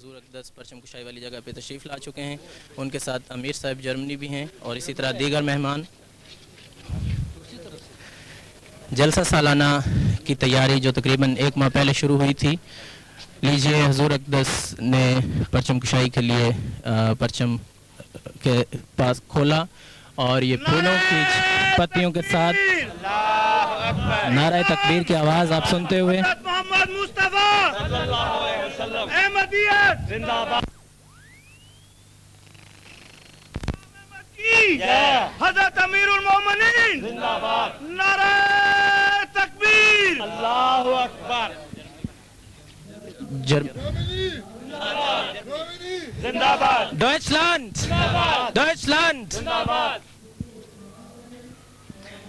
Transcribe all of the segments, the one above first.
حضور اقدس پرچم کشائی والی جگہ پہ تشریف لا چکے ہیں. ان کے ساتھ امیر صاحب جرمنی بھی ہیں اور اسی طرح دیگر مہمان. جلسہ سالانہ کی تیاری جو تقریباً 1 ماہ پہلے شروع ہوئی تھی، لیجئے حضور اقدس نے پرچم کشائی کے لیے پرچم کے پاس کھولا اور یہ پھولوں کی پتیوں کے ساتھ نعرہ تکبیر کی آواز آپ سنتے ہوئے محمد مصطفیٰ صلی اللہ علیہ وسلم احمدیت زندہ باد حضرت امیر المومنین زندہ باد نعرہ تکبیر اللہ اکبر زندہ باد ڈوائچلینڈ ڈوائچلینڈ زندہ باد.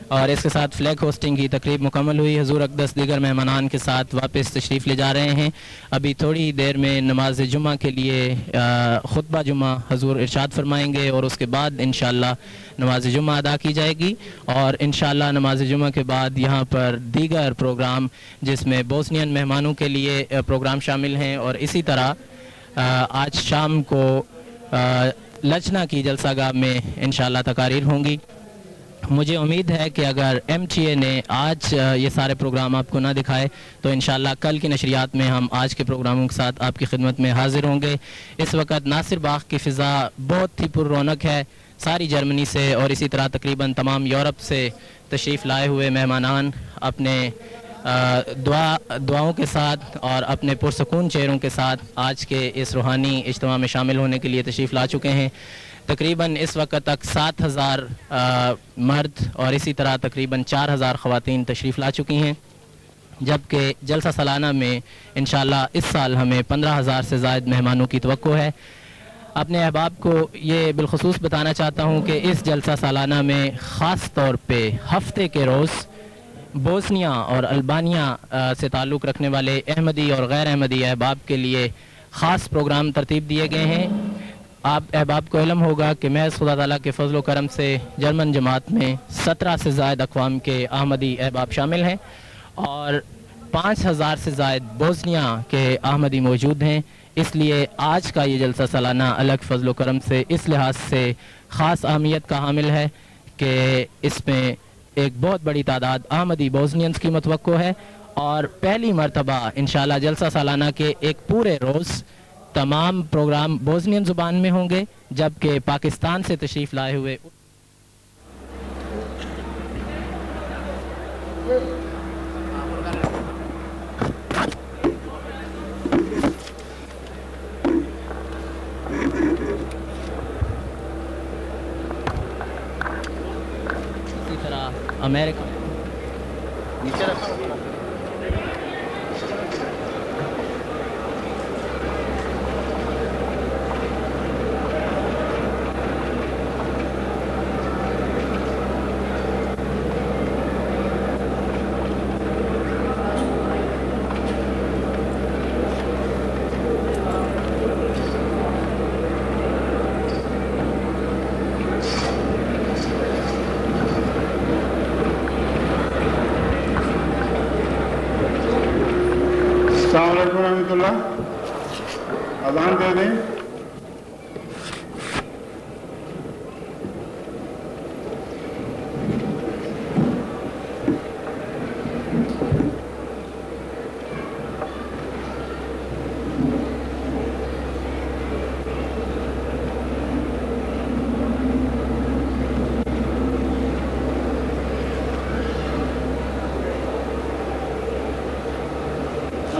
اور اس کے ساتھ فلیگ ہوسٹنگ کی تقریب مکمل ہوئی. حضور اقدس دیگر مہمانان کے ساتھ واپس تشریف لے جا رہے ہیں. ابھی تھوڑی دیر میں نماز جمعہ کے لیے خطبہ جمعہ حضور ارشاد فرمائیں گے اور اس کے بعد انشاءاللہ نماز جمعہ ادا کی جائے گی. اور انشاءاللہ نماز جمعہ کے بعد یہاں پر دیگر پروگرام جس میں بوسنین مہمانوں کے لیے پروگرام شامل ہیں اور اسی طرح آج شام کو لچنا کی جلسہ گاہ میں انشاءاللہ تقاریر ہوں گی. مجھے امید ہے کہ اگر ایم ٹی اے نے آج یہ سارے پروگرام آپ کو نہ دکھائے تو انشاءاللہ کل کی نشریات میں ہم آج کے پروگراموں کے ساتھ آپ کی خدمت میں حاضر ہوں گے. اس وقت ناصر باغ کی فضا بہت ہی پر رونق ہے. ساری جرمنی سے اور اسی طرح تقریباً تمام یورپ سے تشریف لائے ہوئے مہمانان اپنے دعاؤں کے ساتھ اور اپنے پرسکون چہروں کے ساتھ آج کے اس روحانی اجتماع میں شامل ہونے کے لیے تشریف لا چکے ہیں. تقریباً اس وقت تک 7,000 مرد اور اسی طرح تقریباً 4,000 خواتین تشریف لا چکی ہیں، جبکہ جلسہ سالانہ میں انشاءاللہ اس سال ہمیں 15,000 سے زائد مہمانوں کی توقع ہے. اپنے احباب کو یہ بالخصوص بتانا چاہتا ہوں کہ اس جلسہ سالانہ میں خاص طور پہ ہفتے کے روز بوسنیا اور البانیا سے تعلق رکھنے والے احمدی اور غیر احمدی احباب کے لیے خاص پروگرام ترتیب دیے گئے ہیں. آپ احباب کو علم ہوگا کہ محض خدا تعالیٰ کے فضل و کرم سے جرمن جماعت میں 17 سے زائد اقوام کے احمدی احباب شامل ہیں اور 5,000 سے زائد بوسنیا کے احمدی موجود ہیں. اس لیے آج کا یہ جلسہ سالانہ الگ فضل و کرم سے اس لحاظ سے خاص اہمیت کا حامل ہے کہ اس میں ایک بہت بڑی تعداد احمدی بوسنینز کی متوقع ہے اور پہلی مرتبہ انشاءاللہ جلسہ سالانہ کے ایک پورے روز تمام پروگرام بوسنین زبان میں ہوں گے، جبکہ پاکستان سے تشریف لائے ہوئے اسی طرح امریکہ نیچے رکھو. السلام علیکم ورحمۃ اللہ. اذان دے دیں.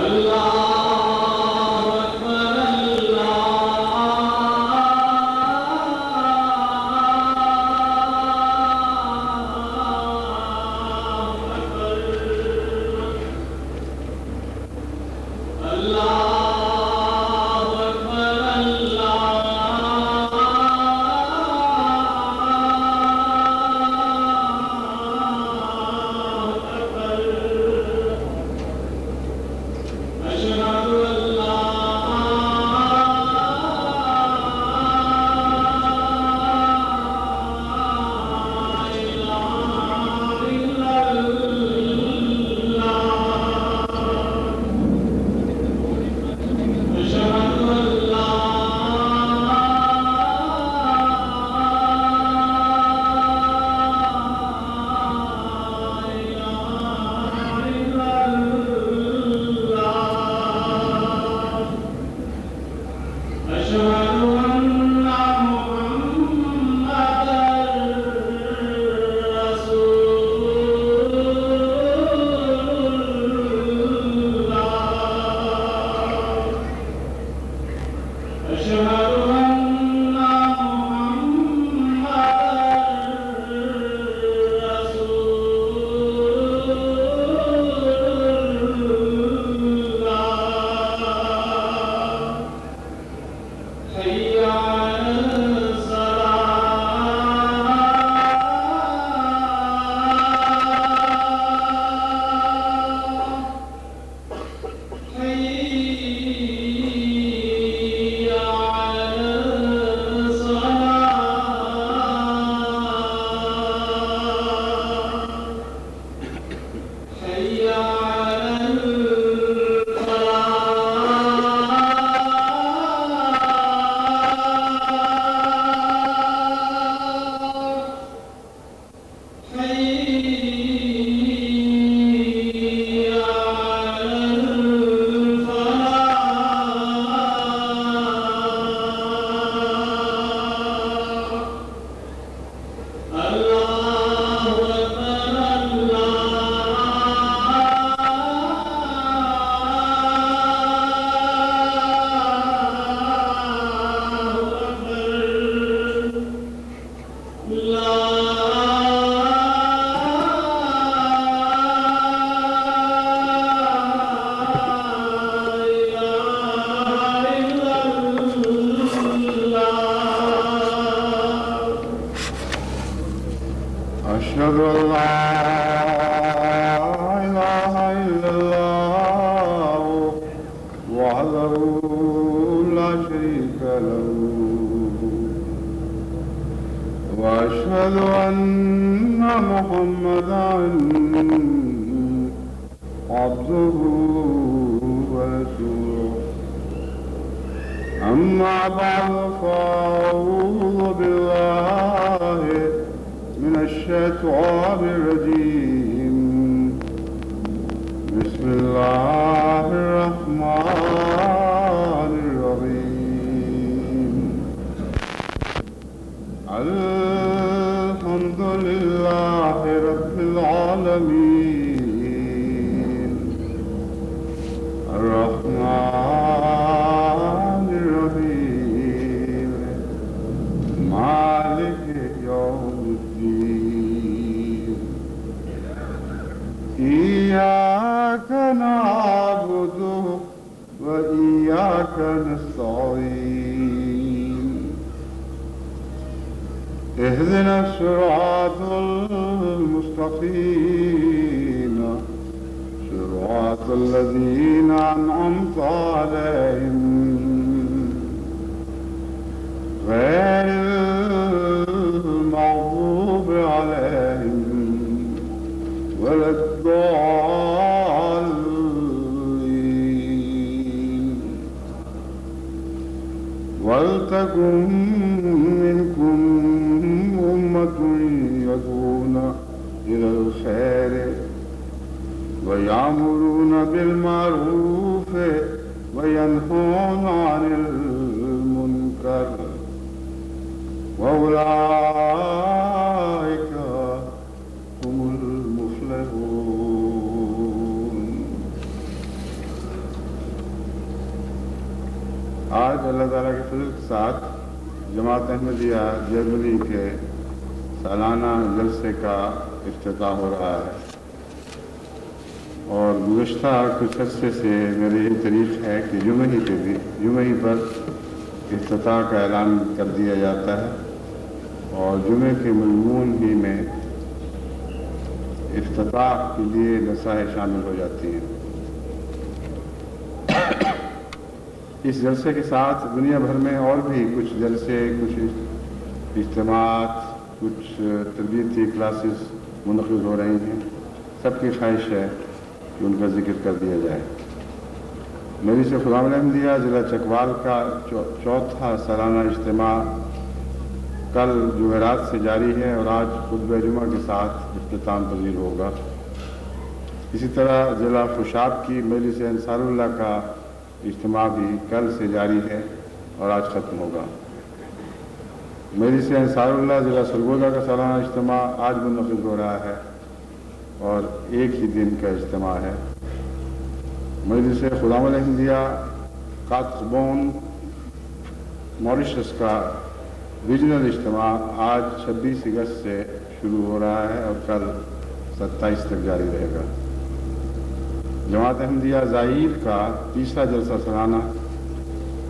اللہ اکبر اللہ أشهد أن لا إله إلا الله وحده لا شريك له وأشهد أن محمدا عبده ورسوله أما بعد فأعوذ بالله من الشيطان الرجيم بسم الله الرحمن الرحيم الحمد لله رب العالمين الرحمن الرحيم مالك يوم الدين إياك نعبد وإياك نستعين اهدنا الصراط المستقيم صراط الذين أنعمت عليهم غير المغضوب عليهم ولا الضالين ولتكن منكم أمة يدعون إلى الخير ويأمرون بالمعروف وينهون عن المنكر وأولئك هم المفلحون. آج اللہ تعالیٰ کے فضل کے ساتھ جماعت احمدیہ جرمنی کے سالانہ جلسے کا افتتاح ہو رہا ہے اور گزشتہ کچھ عرصے سے میری یہ طریق ہے کہ جمعہ ہی پر افتتاح کا اعلان کر دیا جاتا ہے اور جمعے کے مضمون ہی میں افتتاح کے لیے نصائح شامل ہو جاتی ہیں۔ اس جلسے کے ساتھ دنیا بھر میں اور بھی کچھ جلسے، کچھ اجتماعات، کچھ تربیتی کلاسز منعقد ہو رہی ہیں۔ سب کی خواہش ہے کہ ان کا ذکر کر دیا جائے۔ مجلس خداوند احمدیہ ضلع چکوال کا چوتھا سالانہ اجتماع کل جمعرات سے جاری ہے اور آج خطبہ جمعہ کے ساتھ اختتام پذیر ہوگا۔ اسی طرح ضلع خوشاب کی مجلس انصار اللہ کا اجتماع بھی کل سے جاری ہے اور آج ختم ہوگا۔ مجلس انصار اللہ ضلع سرگودا کا سالانہ اجتماع آج منعقد ہو رہا ہے اور ایک ہی دن کا اجتماع ہے۔ مجلس خداوند احمدیہ قاتبون موریشس کا ریجنل اجتماع آج 26 اگست سے شروع ہو رہا ہے اور کل 27 تک جاری رہے گا۔ جماعت احمدیہ زائر کا تیسرا جلسہ سالانہ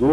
2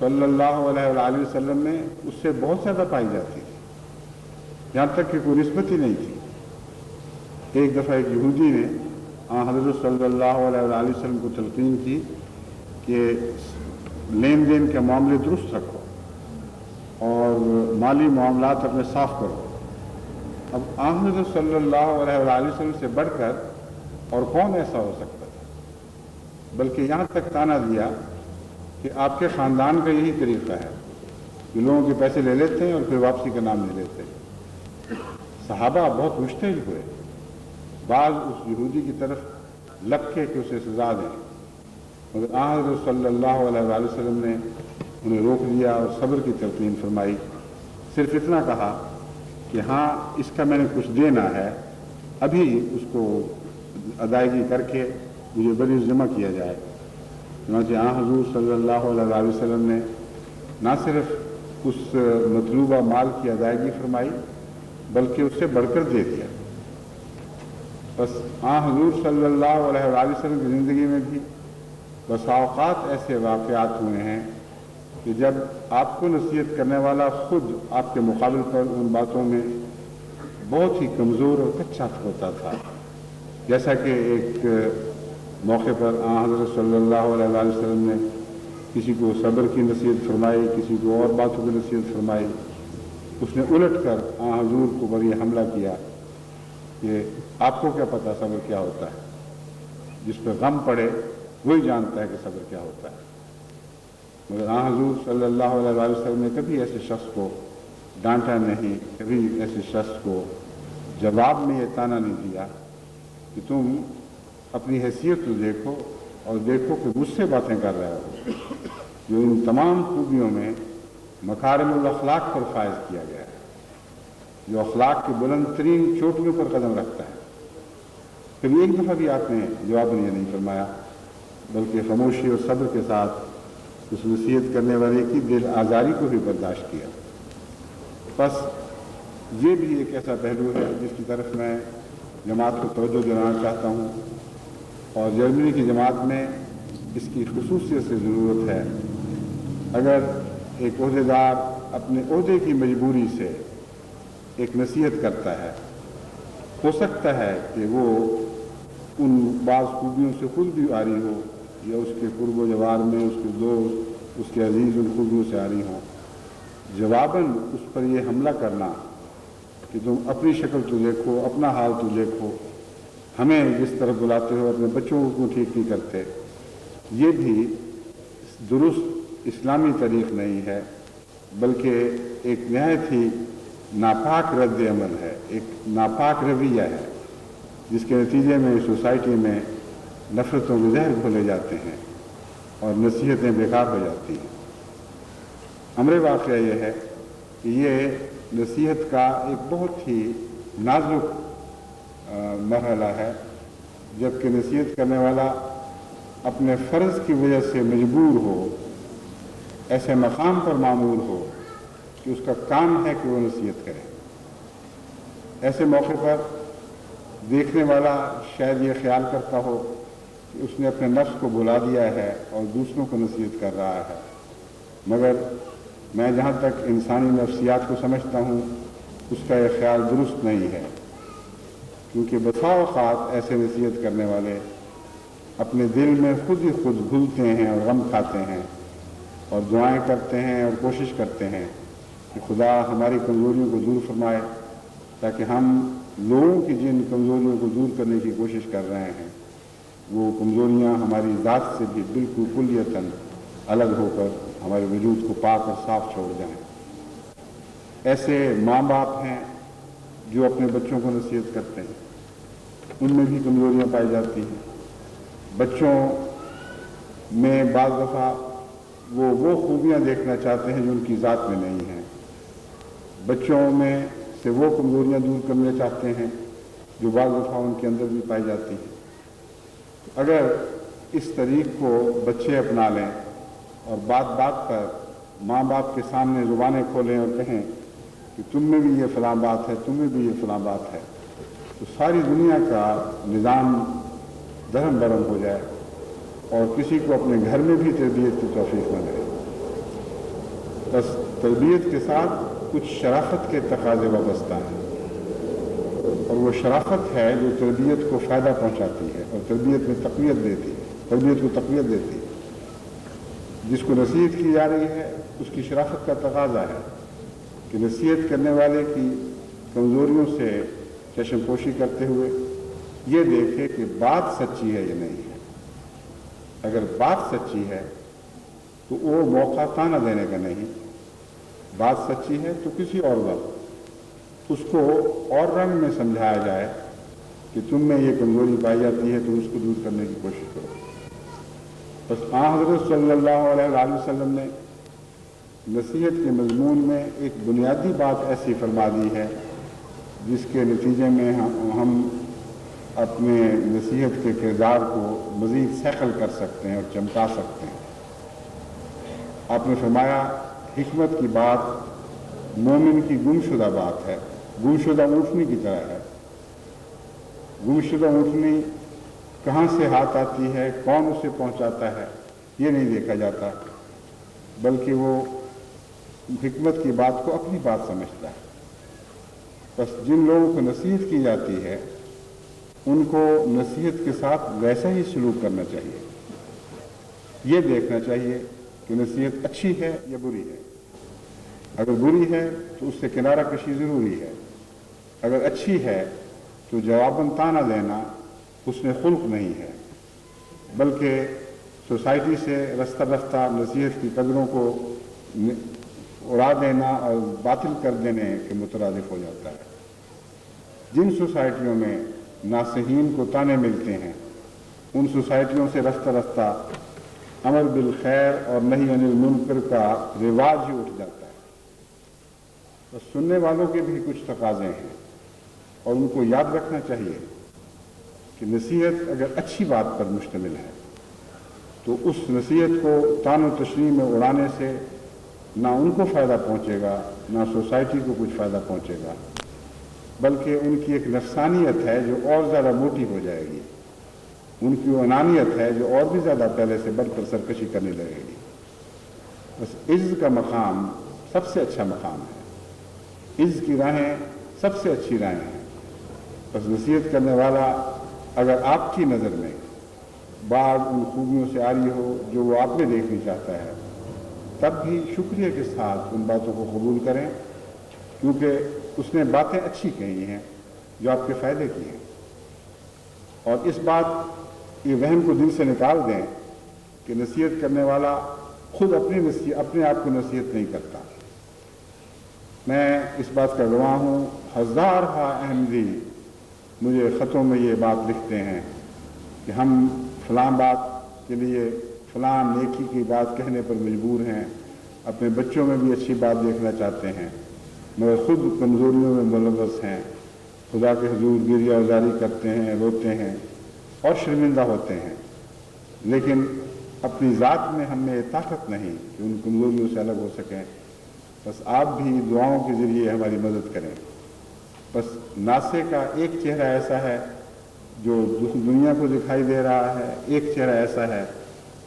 صلی اللہ علیہ وسلم میں اس سے بہت زیادہ پائی جاتی تھی، یہاں تک کہ کوئی نسبت ہی نہیں تھی۔ ایک دفعہ ایک یہودی نے حضرت صلی اللہ علیہ وسلم کو تلقین کی کہ لین دین کے معاملے درست رکھو اور مالی معاملات اپنے صاف کرو۔ اب حضرت صلی اللہ علیہ وسلم سے بڑھ کر اور کون ایسا ہو سکتا تھا، بلکہ یہاں تک طعنہ دیا کہ آپ کے خاندان کا یہی طریقہ ہے کہ لوگوں کے پیسے لے لیتے ہیں اور پھر واپسی کا نام نہیں لیتے۔ صحابہ بہت مشتعل ہوئے، بعض اس یہودی کی طرف لپکے کہ اسے سزا دیں، مگر حضرت صلی اللہ علیہ وسلم نے انہیں روک دیا اور صبر کی تلقین فرمائی۔ صرف اتنا کہا کہ ہاں اس کا میں نے کچھ دینا ہے، ابھی اس کو ادائیگی کر کے مجھے بری جمع کیا جائے۔ چنانچہ حضور صلی اللہ علیہ وسلم نے نہ صرف اس مطلوبہ مال کی ادائیگی فرمائی بلکہ اس سے بڑھ کر دے دیا۔ بس حضور صلی اللہ علیہ وسلم کی زندگی میں بھی بس اوقات ایسے واقعات ہوئے ہیں کہ جب آپ کو نصیحت کرنے والا خود آپ کے مقابل پر ان باتوں میں بہت ہی کمزور اور کچا ہوتا تھا۔ جیسا کہ ایک موقع پر حضرت صلی اللہ علیہ وسلم نے کسی کو صبر کی نصیحت فرمائی، کسی کو اور باتوں کی نصیحت فرمائی، اس نے الٹ کر حضور کو بڑی حملہ کیا کہ آپ کو کیا پتہ صبر کیا ہوتا ہے، جس پہ غم پڑے وہی جانتا ہے کہ صبر کیا ہوتا ہے۔ مگر حضور صلی اللہ علیہ وسلم نے کبھی ایسے شخص کو ڈانٹا نہیں، کبھی ایسے شخص کو جواب میں یہ طعنہ نہیں دیا کہ تم اپنی حیثیت کو دیکھو اور دیکھو کہ مجھ سے باتیں کر رہے ہو، جو ان تمام خوبیوں میں مکارم الاخلاق پر فائز کیا گیا ہے، جو اخلاق کی بلند ترین چوٹیوں پر قدم رکھتا ہے۔ پھر ایک دفعہ بھی آپ نے جواب نہیں فرمایا، بلکہ خاموشی اور صبر کے ساتھ اس نصیحت کرنے والے کی دل آزاری کو بھی برداشت کیا۔ بس یہ بھی ایک ایسا پہلو ہے جس کی طرف میں جماعت کو توجہ دلانا چاہتا ہوں، اور جرمنی کی جماعت میں اس کی خصوصیت سے ضرورت ہے۔ اگر ایک عہدیدار اپنے عہدے کی مجبوری سے ایک نصیحت کرتا ہے، ہو سکتا ہے کہ وہ ان بعض خوبیوں سے خود بھی عاری ہو یا اس کے قرب و جوار میں اس کے دوست، اس کے عزیز ان خوبیوں سے عاری ہوں، جواباً اس پر یہ حملہ کرنا کہ تم اپنی شکل تو دیکھو، اپنا حال تو دیکھو، ہمیں جس طرح بلاتے ہو اپنے بچوں کو کیوں ٹھیک نہیں کرتے، یہ بھی درست اسلامی طریق نہیں ہے، بلکہ ایک نہایت ہی ناپاک رد عمل ہے، ایک ناپاک رویہ ہے، جس کے نتیجے میں سوسائٹی میں نفرتوں کے زہر گھولے جاتے ہیں اور نصیحتیں بیکار ہو جاتی ہیں۔ امر واقعہ یہ ہے کہ یہ نصیحت کا ایک بہت ہی نازک مرحلہ ہے، جبکہ نصیحت کرنے والا اپنے فرض کی وجہ سے مجبور ہو، ایسے مقام پر معمور ہو کہ اس کا کام ہے کہ وہ نصیحت کرے۔ ایسے موقع پر دیکھنے والا شاید یہ خیال کرتا ہو کہ اس نے اپنے نفس کو بھلا دیا ہے اور دوسروں کو نصیحت کر رہا ہے، مگر میں جہاں تک انسانی نفسیات کو سمجھتا ہوں اس کا یہ خیال درست نہیں ہے، کیونکہ بسا اوقات ایسے نصیحت کرنے والے اپنے دل میں خود ہی خود گھلتے ہیں اور غم کھاتے ہیں اور دعائیں کرتے ہیں اور کوشش کرتے ہیں کہ خدا ہماری کمزوریوں کو دور فرمائے، تاکہ ہم لوگوں کی جن کمزوریوں کو دور کرنے کی کوشش کر رہے ہیں وہ کمزوریاں ہماری ذات سے بھی بالکل کلیتاً الگ ہو کر ہمارے وجود کو پاک اور صاف چھوڑ جائیں۔ ایسے ماں باپ ہیں جو اپنے بچوں کو نصیحت کرتے ہیں، ان میں بھی کمزوریاں پائی جاتی ہیں۔ بچوں میں بعض دفعہ وہ خوبیاں دیکھنا چاہتے ہیں جو ان کی ذات میں نہیں ہیں، بچوں میں سے وہ کمزوریاں دور کرنا چاہتے ہیں جو بعض دفعہ ان کے اندر بھی پائی جاتی ہیں۔ اگر اس طریق کو بچے اپنا لیں اور بات بات پر ماں باپ کے سامنے زبانیں کھولیں اور کہیں کہ تم میں بھی یہ فلاں بات ہے، تم میں بھی یہ فلاں بات ہے، تو ساری دنیا کا نظام درہم برہم ہو جائے اور کسی کو اپنے گھر میں بھی تربیت کی توفیق نہ ملے۔ بس تربیت کے ساتھ کچھ شرافت کے تقاضے وابستہ ہیں، اور وہ شرافت ہے جو تربیت کو فائدہ پہنچاتی ہے اور تربیت میں تقویت دیتی ہے، تربیت کو تقویت دیتی ہے۔ جس کو نصیحت کی جا رہی ہے اس کی شرافت کا تقاضا ہے کہ نصیحت کرنے والے کی کمزوریوں سے چشم پوشی کرتے ہوئے یہ دیکھے کہ بات سچی ہے یا نہیں ہے۔ اگر بات سچی ہے تو وہ موقع تانا دینے کا نہیں، بات سچی ہے تو کسی اور وقت اس کو اور رنگ میں سمجھایا جائے کہ تم میں یہ کمزوری پائی جاتی ہے، تم اس کو دور کرنے کی کوشش کرو۔ بس حضرت صلی اللہ علیہ وآلہ وسلم نے نصیحت کے مضمون میں ایک بنیادی بات ایسی فرما دی ہے جس کے نتیجے میں ہم اپنے نصیحت کے کردار کو مزید سیکل کر سکتے ہیں اور چمکا سکتے ہیں۔ آپ نے فرمایا حکمت کی بات مومن کی گمشدہ بات ہے، گمشدہ اونٹنی کی طرح ہے۔ گمشدہ اونٹنی کہاں سے ہاتھ آتی ہے، کون اسے پہنچاتا ہے، یہ نہیں دیکھا جاتا، بلکہ وہ حکمت کی بات کو اپنی بات سمجھتا ہے۔ بس جن لوگوں کو نصیحت کی جاتی ہے ان کو نصیحت کے ساتھ ویسا ہی سلوک کرنا چاہیے، یہ دیکھنا چاہیے کہ نصیحت اچھی ہے یا بری ہے۔ اگر بری ہے تو اس سے کنارہ کشی ضروری ہے، اگر اچھی ہے تو جواباً طعنہ دینا حسن خلق نہیں ہے، بلکہ سوسائٹی سے رفتہ رفتہ نصیحت کی قدروں کو اڑا دینا اور باطل کر دینے کے مترادف ہو جاتا ہے۔ جن سوسائٹیوں میں ناصحین کو طعنے ملتے ہیں ان سوسائٹیوں سے رفتہ رفتہ امر بالخیر اور نہی عن المنکر کا رواج ہی اٹھ جاتا ہے۔ بس سننے والوں کے بھی کچھ تقاضے ہیں اور ان کو یاد رکھنا چاہیے کہ نصیحت اگر اچھی بات پر مشتمل ہے تو اس نصیحت کو طعن و تشریح میں اڑانے سے نہ ان کو فائدہ پہنچے گا نہ سوسائٹی کو کچھ فائدہ پہنچے گا، بلکہ ان کی ایک نفسانیت ہے جو اور زیادہ موٹی ہو جائے گی، ان کی وہ انانیت ہے جو اور بھی زیادہ پہلے سے بڑھ کر سرکشی کرنے لگے گی۔ بس عز کا مقام سب سے اچھا مقام ہے، عز کی راہیں سب سے اچھی راہیں ہیں۔ بس نصیحت کرنے والا اگر آپ کی نظر میں بعض ان خوبیوں سے آ رہی ہو جو وہ آپ میں دیکھنی چاہتا ہے تب بھی شکریہ کے ساتھ ان باتوں کو قبول کریں، کیونکہ اس نے باتیں اچھی کہی ہیں جو آپ کے فائدے کی ہیں۔ اور اس بات یہ وہم کو دل سے نکال دیں کہ نصیحت کرنے والا خود اپنے آپ کو نصیحت نہیں کرتا۔ میں اس بات کا گواہ ہوں، ہزارہا احمدی مجھے خطوں میں یہ بات لکھتے ہیں کہ ہم فلاں بات کے لیے فلاں نیکی کی بات کہنے پر مجبور ہیں، اپنے بچوں میں بھی اچھی بات دیکھنا چاہتے ہیں، مگر خود کمزوریوں میں ملوث ہیں، خدا کے حضور گریہ ازاری کرتے ہیں، روتے ہیں اور شرمندہ ہوتے ہیں، لیکن اپنی ذات میں ہم میں یہ طاقت نہیں کہ ان کمزوریوں سے الگ ہو سکیں۔ بس آپ بھی دعاؤں کے ذریعے ہماری مدد کریں۔ بس ناسے کا ایک چہرہ ایسا ہے جو دنیا کو دکھائی دے رہا ہے، ایک چہرہ ایسا ہے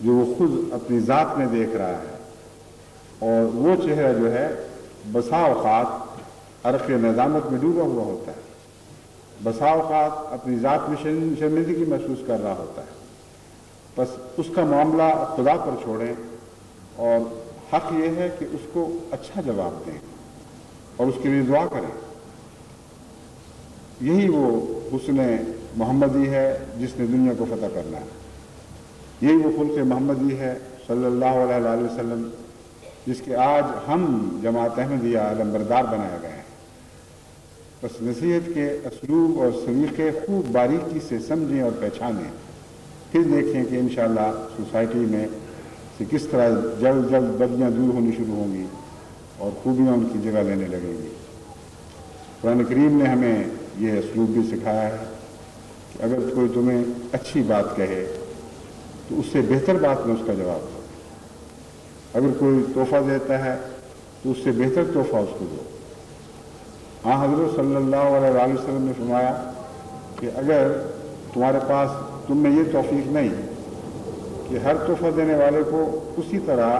جو وہ خود اپنی ذات میں دیکھ رہا ہے، اور وہ چہرہ جو ہے بسا اوقات عرق ندامت میں ڈوبا ہوا ہوتا ہے، بسا اوقات اپنی ذات میں شرمندگی محسوس کر رہا ہوتا ہے۔ بس اس کا معاملہ خدا پر چھوڑیں، اور حق یہ ہے کہ اس کو اچھا جواب دیں اور اس کے لیے دعا کریں۔ یہی وہ حسن محمدی ہے جس نے دنیا کو فتح کرنا ہے، یہی وہ خلق محمدی ہے صلی اللہ علیہ وآلہ وسلم جس کے آج ہم جماعت احمدیہ علمبردار بنائے گئے ہیں۔ بس نصیحت کے اسلوب اور سلیقے خوب باریکی سے سمجھیں اور پہچانیں، پھر دیکھیں کہ انشاءاللہ سوسائٹی میں سے کس طرح جلد جلد بدیاں دور ہونی شروع ہوں گی اور خوبیاں ان کی جگہ لینے لگیں گی۔ قرآن کریم نے ہمیں یہ اسلوب بھی سکھایا ہے کہ اگر کوئی تمہیں اچھی بات کہے تو اس سے بہتر بات میں اس کا جواب دو، اگر کوئی تحفہ دیتا ہے تو اس سے بہتر تحفہ اس کو دو۔ ہاں حضرت صلی اللہ علیہ وآلہ وسلم نے فرمایا کہ اگر تمہارے پاس تم میں یہ توفیق نہیں کہ ہر تحفہ دینے والے کو اسی طرح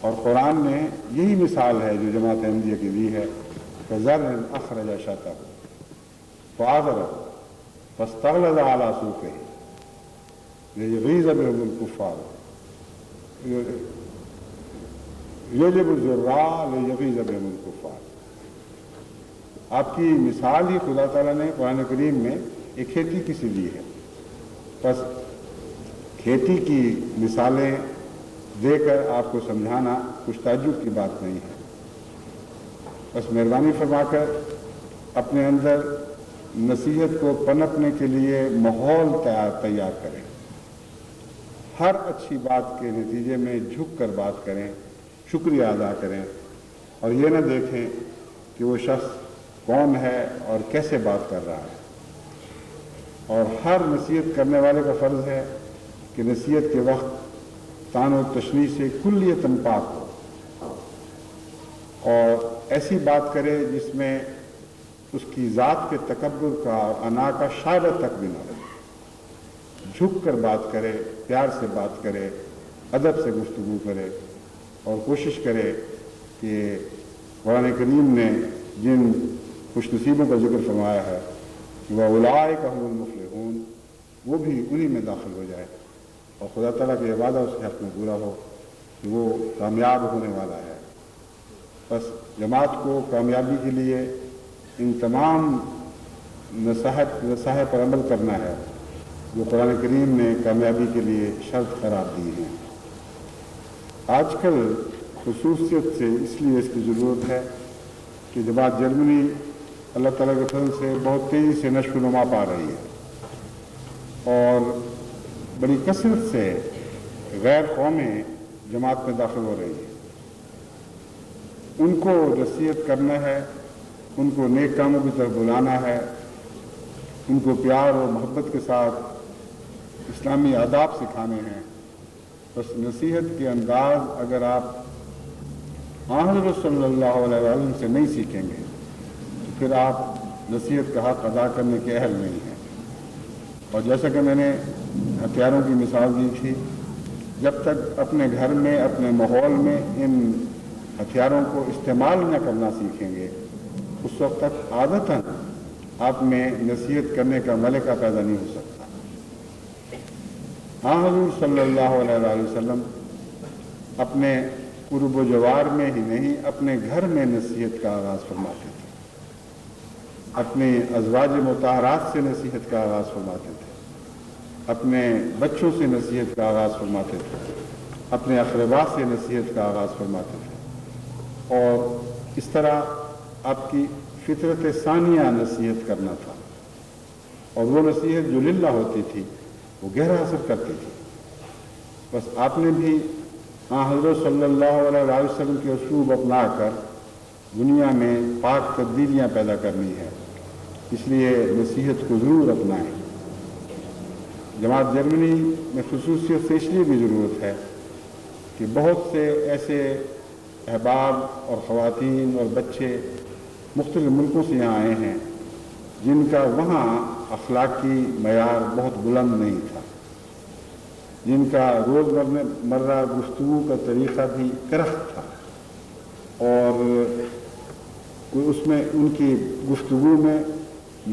اور قرآن نے یہی مثال ہے جو جماعت احمدیہ کی دی ہے کہ ذر اخرج شطہ فآزرہ فاستغلظ علی سوقہ لیغیظ بهم الکفار یجب الزراء لیغیظ بهم الکفار۔ آپ کی مثال ہی خدا تعالیٰ نے قرآن کریم میں ایک کھیتی کی سی دی ہے، بس کھیتی کی مثالیں دے کر آپ کو سمجھانا کچھ تعجب کی بات نہیں ہے۔ بس مہربانی فرما کر اپنے اندر نصیحت کو پنپنے کے لیے ماحول تیار کریں، ہر اچھی بات کے نتیجے میں جھک کر بات کریں، شکریہ ادا کریں، اور یہ نہ دیکھیں کہ وہ شخص کون ہے اور کیسے بات کر رہا ہے۔ اور ہر نصیحت کرنے والے کا فرض ہے کہ نصیحت کے وقت طعن و تشنیع سے کلیتاً پاک ہو اور ایسی بات کرے جس میں اس کی ذات کے تکبر کا اور انا کا شائبہ تک بھی نہ رہے، جھک کر بات کرے، پیار سے بات کرے، ادب سے گفتگو کرے، اور کوشش کرے کہ قرآن کریم نے جن خوش نصیبوں کا ذکر فرمایا ہے کہ وَأُولَٰئِکَ هُمُ الْمُفْلِحُونَ، وہ بھی انہی میں داخل ہو جائے، اور خدا تعالیٰ کا یہ وعدہ اس کے حق میں پورا ہو کہ وہ کامیاب ہونے والا ہے۔ بس جماعت کو کامیابی کے لیے ان تمام نصائح پر عمل کرنا ہے جو قرآن کریم نے کامیابی کے لیے شرط قرار دی ہیں۔ آج کل خصوصیت سے اس لیے اس کی ضرورت ہے کہ جماعت جرمنی اللہ تعالیٰ کے فضل سے بہت تیزی سے نشو و نما پا رہی ہے، اور بڑی کثرت سے غیر قومیں جماعت میں داخل ہو رہی ہیں۔ ان کو نصیحت کرنا ہے، ان کو نیک کاموں کی طرف بلانا ہے، ان کو پیار اور محبت کے ساتھ اسلامی آداب سکھانے ہیں۔ بس نصیحت کے انداز اگر آپ حضرت صلی اللہ علیہ وسلم سے نہیں سیکھیں گے تو پھر آپ نصیحت کا حق ادا کرنے کے اہل نہیں ہیں۔ اور جیسا کہ میں نے ہتھیاروں کی مثال دی تھی، جب تک اپنے گھر میں، اپنے ماحول میں ان ہتھیاروں کو استعمال نہ کرنا سیکھیں گے، اس وقت تک عادتاً آپ میں نصیحت کرنے کا ملکہ پیدا نہیں ہو سکتا۔ حضور صلی اللہ علیہ وسلم اپنے قرب و جوار میں ہی نہیں، اپنے گھر میں نصیحت کا آغاز فرماتے تھے، اپنے ازواج مطہرات سے نصیحت کا آغاز فرماتے تھے، اپنے بچوں سے نصیحت کا آغاز فرماتے تھے، اپنے اقربا سے نصیحت کا آغاز فرماتے تھے، اور اس طرح آپ کی فطرت ثانیہ نصیحت کرنا تھا، اور وہ نصیحت جو للہ ہوتی تھی وہ گہرا اثر کرتی تھی۔ بس آپ نے بھی حضرت صلی اللہ علیہ وسلم کے اسلوب اپنا کر دنیا میں پاک تبدیلیاں پیدا کرنی ہے، اس لیے نصیحت کو ضرور اپنائیں۔ جماعت جرمنی میں خصوصیت سے اس لیے بھی ضرورت ہے کہ بہت سے ایسے احباب اور خواتین اور بچے مختلف ملکوں سے یہاں آئے ہیں جن کا وہاں اخلاقی معیار بہت بلند نہیں تھا، جن کا روز مرہ گفتگو کا طریقہ بھی کرخت تھا، اور اس میں ان کی گفتگو میں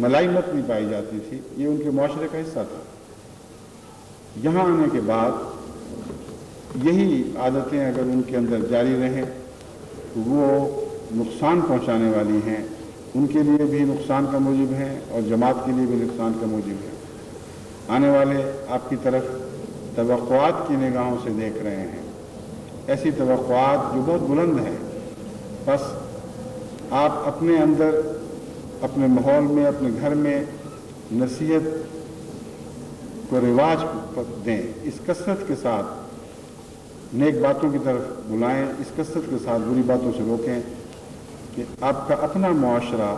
ملائمت نہیں پائی جاتی تھی، یہ ان کے معاشرے کا حصہ تھا۔ یہاں آنے کے بعد یہی عادتیں اگر ان کے اندر جاری رہیں تو وہ نقصان پہنچانے والی ہیں، ان کے لیے بھی نقصان کا موجب ہیں اور جماعت کے لیے بھی نقصان کا موجب ہے۔ آنے والے آپ کی طرف توقعات کی نگاہوں سے دیکھ رہے ہیں، ایسی توقعات جو بہت بلند ہیں۔ بس آپ اپنے اندر، اپنے ماحول میں، اپنے گھر میں نصیحت کو رواج دیں، اس کثرت کے ساتھ نیک باتوں کی طرف بلائیں، اس کثرت کے ساتھ بری باتوں سے روکیں کہ آپ کا اپنا معاشرہ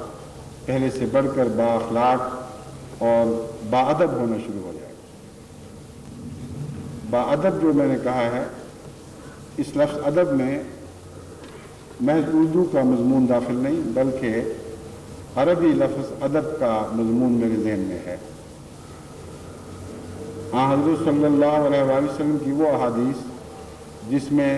پہلے سے بڑھ کر با اخلاق اور با ادب ہونا شروع ہو جائے۔ با ادب جو میں نے کہا ہے، اس لفظ ادب میں محض اردو کا مضمون داخل نہیں بلکہ عربی لفظ ادب کا مضمون میرے ذہن میں ہے۔ حضرت صلی اللہ علیہ وسلم کی وہ احادیث جس میں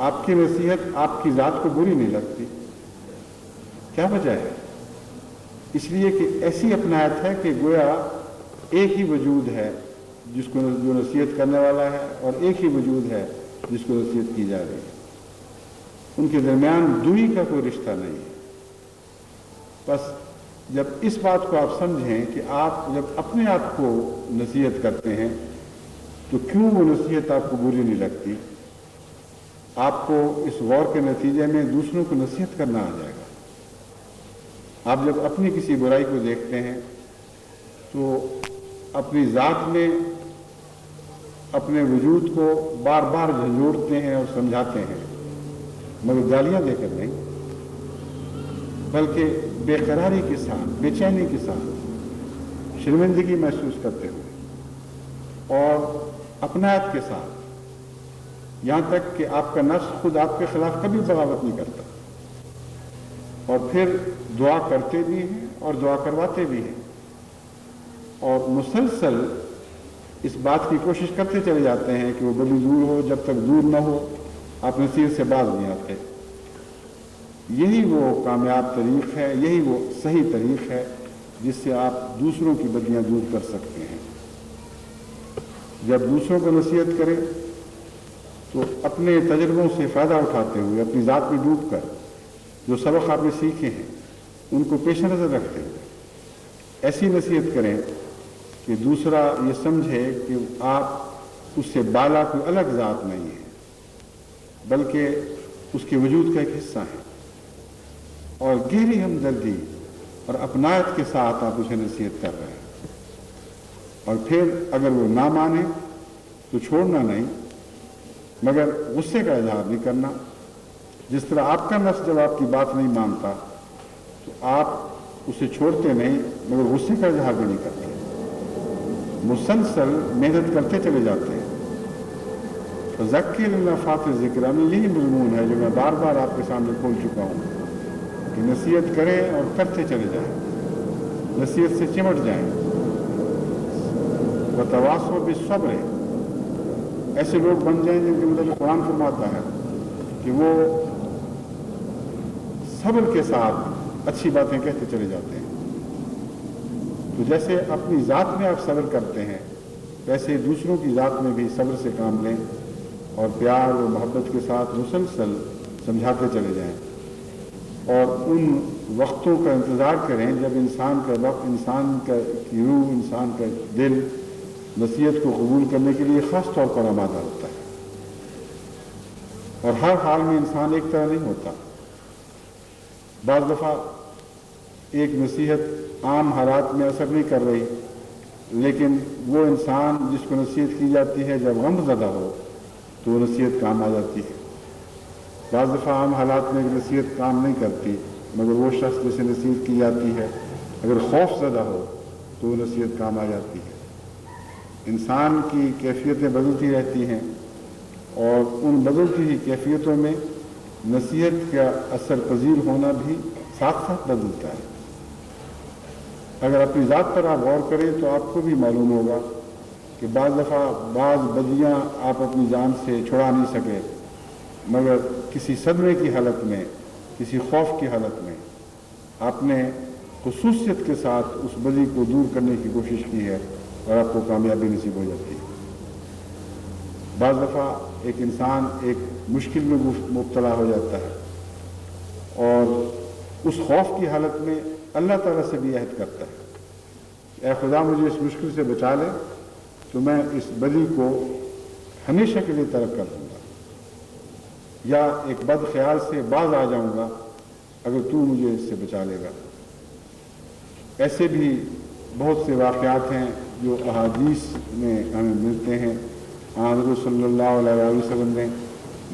آپ کی نصیحت آپ کی ذات کو بری نہیں لگتی؟ کیا وجہ ہے؟ اس لیے کہ ایسی اپنایت ہے کہ گویا ایک ہی وجود ہے جس کو جو نصیحت کرنے والا ہے، اور ایک ہی وجود ہے جس کو نصیحت کی جا رہی ہے، ان کے درمیان دوئی کا کوئی رشتہ نہیں ہے۔ بس جب اس بات کو آپ سمجھیں کہ آپ جب اپنے آپ کو نصیحت کرتے ہیں تو کیوں وہ نصیحت آپ کو بری نہیں لگتی، آپ کو اس غور کے نتیجے میں دوسروں کو نصیحت کرنا آ جائے گا۔ آپ جب اپنی کسی برائی کو دیکھتے ہیں تو اپنی ذات میں اپنے وجود کو بار بار جھنجھوڑتے ہیں اور سمجھاتے ہیں، مگر گالیاں دے کر نہیں، بلکہ بے قراری کے ساتھ، بے چینی کے ساتھ، شرمندگی محسوس کرتے ہوئے اور اپنایت کے ساتھ، یہاں تک کہ آپ کا نفس خود آپ کے خلاف کبھی بغاوت نہیں کرتا، اور پھر دعا کرتے بھی ہیں اور دعا کرواتے بھی ہیں، اور مسلسل اس بات کی کوشش کرتے چلے جاتے ہیں کہ وہ بڑی دور ہو، جب تک دور نہ ہو آپ نصیحت سے باز نہیں آتے۔ یہی وہ کامیاب طریق ہے، یہی وہ صحیح طریق ہے جس سے آپ دوسروں کی بدیاں دور کر سکتے ہیں۔ جب دوسروں کو نصیحت کریں تو اپنے تجربوں سے فائدہ اٹھاتے ہوئے، اپنی ذات میں ڈوب کر جو سبق آپ نے سیکھے ہیں ان کو پیش نظر رکھتے ہوئے ایسی نصیحت کریں کہ دوسرا یہ سمجھے کہ آپ اس سے بالا کوئی الگ ذات نہیں ہے، بلکہ اس کے وجود کا ایک حصہ ہے، اور گہری ہمدردی اور اپنایت کے ساتھ آپ اسے نصیحت کر رہے ہیں۔ اور پھر اگر وہ نہ مانے تو چھوڑنا نہیں، مگر غصے کا اظہار نہیں کرنا۔ جس طرح آپ کا نفس جب آپ کی بات نہیں مانتا تو آپ اسے چھوڑتے نہیں، مگر غصے کا اظہار بھی نہیں کرتے، مسلسل محنت کرتے چلے جاتے ہیں۔ فذکر ان نفعت الذکریٰ میں یہی مضمون ہے جو میں بار بار آپ کے سامنے کھول چکا ہوں کہ نصیحت کریں اور کرتے چلے جائیں، نصیحت سے چمٹ جائیں۔ وتواصوا بالصبر، ایسے لوگ بن جائیں جن کے متعلق قرآن فرماتا ہے کہ وہ صبر کے ساتھ اچھی باتیں کہتے چلے جاتے ہیں۔ تو جیسے اپنی ذات میں آپ صبر کرتے ہیں، ویسے دوسروں کی ذات میں بھی صبر سے کام لیں اور پیار اور محبت کے ساتھ مسلسل سمجھاتے چلے جائیں، اور ان وقتوں کا انتظار کریں جب انسان کا وقت، انسان کا روح، انسان کا دل نصیحت کو قبول کرنے کے لیے خاص طور پر آمادہ ہوتا ہے۔ اور ہر حال میں انسان ایک طرح نہیں ہوتا۔ بعض دفعہ ایک نصیحت عام حالات میں اثر نہیں کر رہی، لیکن وہ انسان جس کو نصیحت کی جاتی ہے جب غم زدہ ہو تو وہ نصیحت کام آ جاتی ہے۔ بعض دفعہ عام حالات میں نصیحت کام نہیں کرتی، مگر وہ شخص جسے نصیحت کی جاتی ہے اگر خوف زدہ ہو تو وہ نصیحت کام آ جاتی ہے۔ انسان کی کیفیتیں بدلتی رہتی ہیں، اور ان بدلتی ہوئی کیفیتوں میں نصیحت کا اثر پذیر ہونا بھی ساتھ ساتھ بدلتا ہے۔ اگر اپنی ذات پر آپ غور کریں تو آپ کو بھی معلوم ہوگا کہ بعض دفعہ بعض بدیاں آپ اپنی جان سے چھڑا نہیں سکے، مگر کسی صدمے کی حالت میں، کسی خوف کی حالت میں آپ نے خصوصیت کے ساتھ اس بدی کو دور کرنے کی کوشش کی ہے اور آپ کو کامیابی نصیب ہو جاتی ہے۔ بعض دفعہ ایک انسان ایک مشکل میں مبتلا ہو جاتا ہے اور اس خوف کی حالت میں اللہ تعالیٰ سے بھی عہد کرتا ہے، اے خدا مجھے اس مشکل سے بچا لے تو میں اس بدی کو ہمیشہ کے لیے ترک کر دوں گا، یا ایک بد خیال سے باز آ جاؤں گا اگر تو مجھے اس سے بچا لے گا۔ ایسے بھی بہت سے واقعات ہیں جو احادیث میں ہمیں ملتے ہیں۔ حضرت صلی اللہ علیہ وسلم نے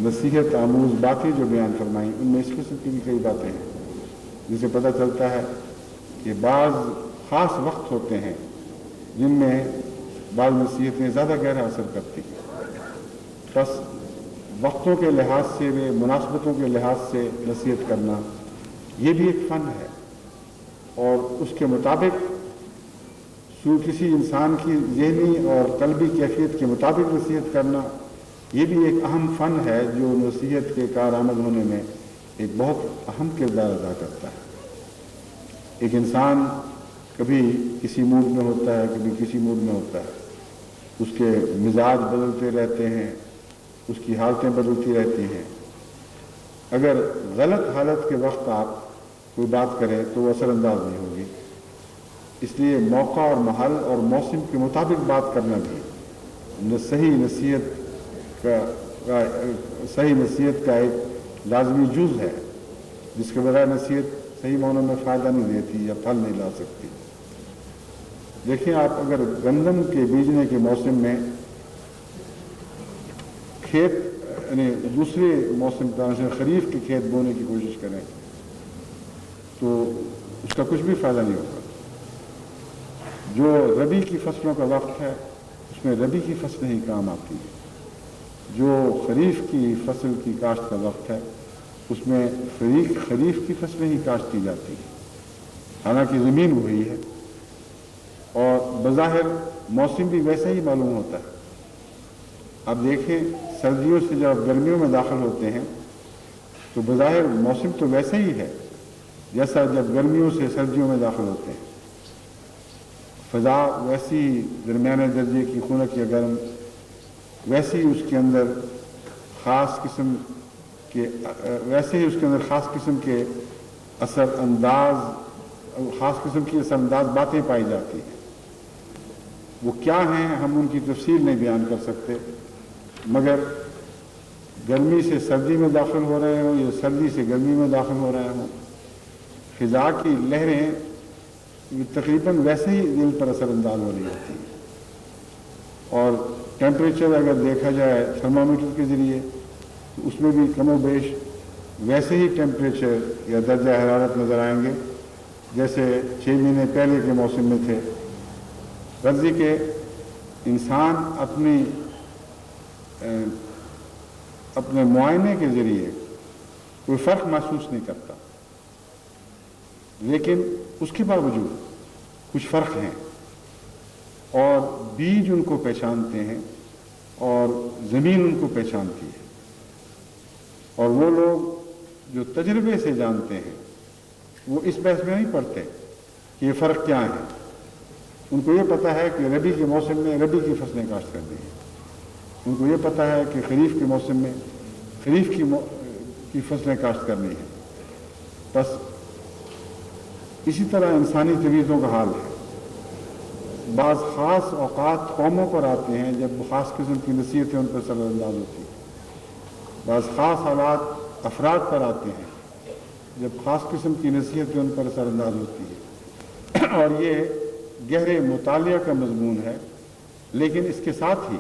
نصیحت آموز باتیں جو بیان فرمائیں، ان میں اس قسم کی بھی کئی باتیں ہیں جن سے پتہ چلتا ہے کہ بعض خاص وقت ہوتے ہیں جن میں بعض نصیحتیں زیادہ گہرا اثر کرتی ہیں۔ بس وقتوں کے لحاظ سے، مناسبتوں کے لحاظ سے نصیحت کرنا یہ بھی ایک فن ہے، اور اس کے مطابق کسی انسان کی ذہنی اور قلبی کیفیت کے مطابق نصیحت کرنا یہ بھی ایک اہم فن ہے جو نصیحت کے کارآمد ہونے میں ایک بہت اہم کردار ادا کرتا ہے۔ ایک انسان کبھی کسی موڈ میں ہوتا ہے، کبھی کسی موڈ میں ہوتا ہے، اس کے مزاج بدلتے رہتے ہیں، اس کی حالتیں بدلتی رہتی ہیں۔ اگر غلط حالت کے وقت آپ کوئی بات کریں تو وہ اثر انداز نہیں ہوگی، اس لیے موقع اور محل اور موسم کے مطابق بات کرنا بھی صحیح نصیحت کا ایک لازمی جز ہے، جس کے بغیر نصیحت صحیح معنوں میں فائدہ نہیں دیتی یا پھل نہیں لا سکتی۔ دیکھیں آپ اگر گندم کے بیجنے کے موسم میں کھیت یعنی دوسرے موسم سے خریف کے کھیت بونے کی کوشش کریں تو اس کا کچھ بھی فائدہ نہیں ہوگا۔ جو ربی کی فصلوں کا وقت ہے اس میں ربی کی فصلیں ہی کام آتی ہیں، جو خریف کی فصل کی کاشت کا وقت ہے اس میں خریف کی فصلیں ہی کاشت کی جاتی ہیں، حالانکہ زمین وہی ہے اور بظاہر موسم بھی ویسا ہی معلوم ہوتا ہے۔ اب دیکھیں سردیوں سے جب گرمیوں میں داخل ہوتے ہیں تو بظاہر موسم تو ویسا ہی ہے جیسا جب گرمیوں سے سردیوں میں داخل ہوتے ہیں، فضا ویسی درمیانے درجے کی خنک یا گرم، ویسے ہی اس کے اندر خاص قسم کے اثر انداز باتیں پائی جاتی ہیں۔ وہ کیا ہیں ہم ان کی تفصیل نہیں بیان کر سکتے، مگر گرمی سے سردی میں داخل ہو رہے ہوں یا سردی سے گرمی میں داخل ہو رہے ہوں، فضا کی لہریں تقریباً ویسے ہی دل پر اثر انداز ہو رہی ہوتی ہیں، اور ٹیمپریچر اگر دیکھا جائے تھرمامیٹر کے ذریعے تو اس میں بھی کم و بیش ویسے ہی ٹیمپریچر یا درجہ حرارت نظر آئیں گے جیسے 6 مہینے پہلے کے موسم میں تھے۔ غرضی کہ انسان اپنے معائنے کے ذریعے کوئی فرق محسوس نہیں کرتا، لیکن اس کے باوجود کچھ فرق ہیں اور بیج ان کو پہچانتے ہیں اور زمین ان کو پہچانتی ہے، اور وہ لوگ جو تجربے سے جانتے ہیں وہ اس بحث میں نہیں پڑتے کہ یہ فرق کیا ہے۔ ان کو یہ پتہ ہے کہ ربی کے موسم میں ربی کی فصلیں کاشت کرنی ہیں، ان کو یہ پتہ ہے کہ خریف کے موسم میں خریف کی فصلیں کاشت کرنی ہیں۔ بس اسی طرح انسانی طبیعتوں کا حال ہے، بعض خاص اوقات قوموں پر آتے ہیں جب خاص قسم کی نصیحتیں ان پر اثر انداز ہوتی ہیں، بعض خاص حالات افراد پر آتے ہیں جب خاص قسم کی نصیحتیں ان پر اثر انداز ہوتی ہیں، اور یہ گہرے مطالعہ کا مضمون ہے۔ لیکن اس کے ساتھ ہی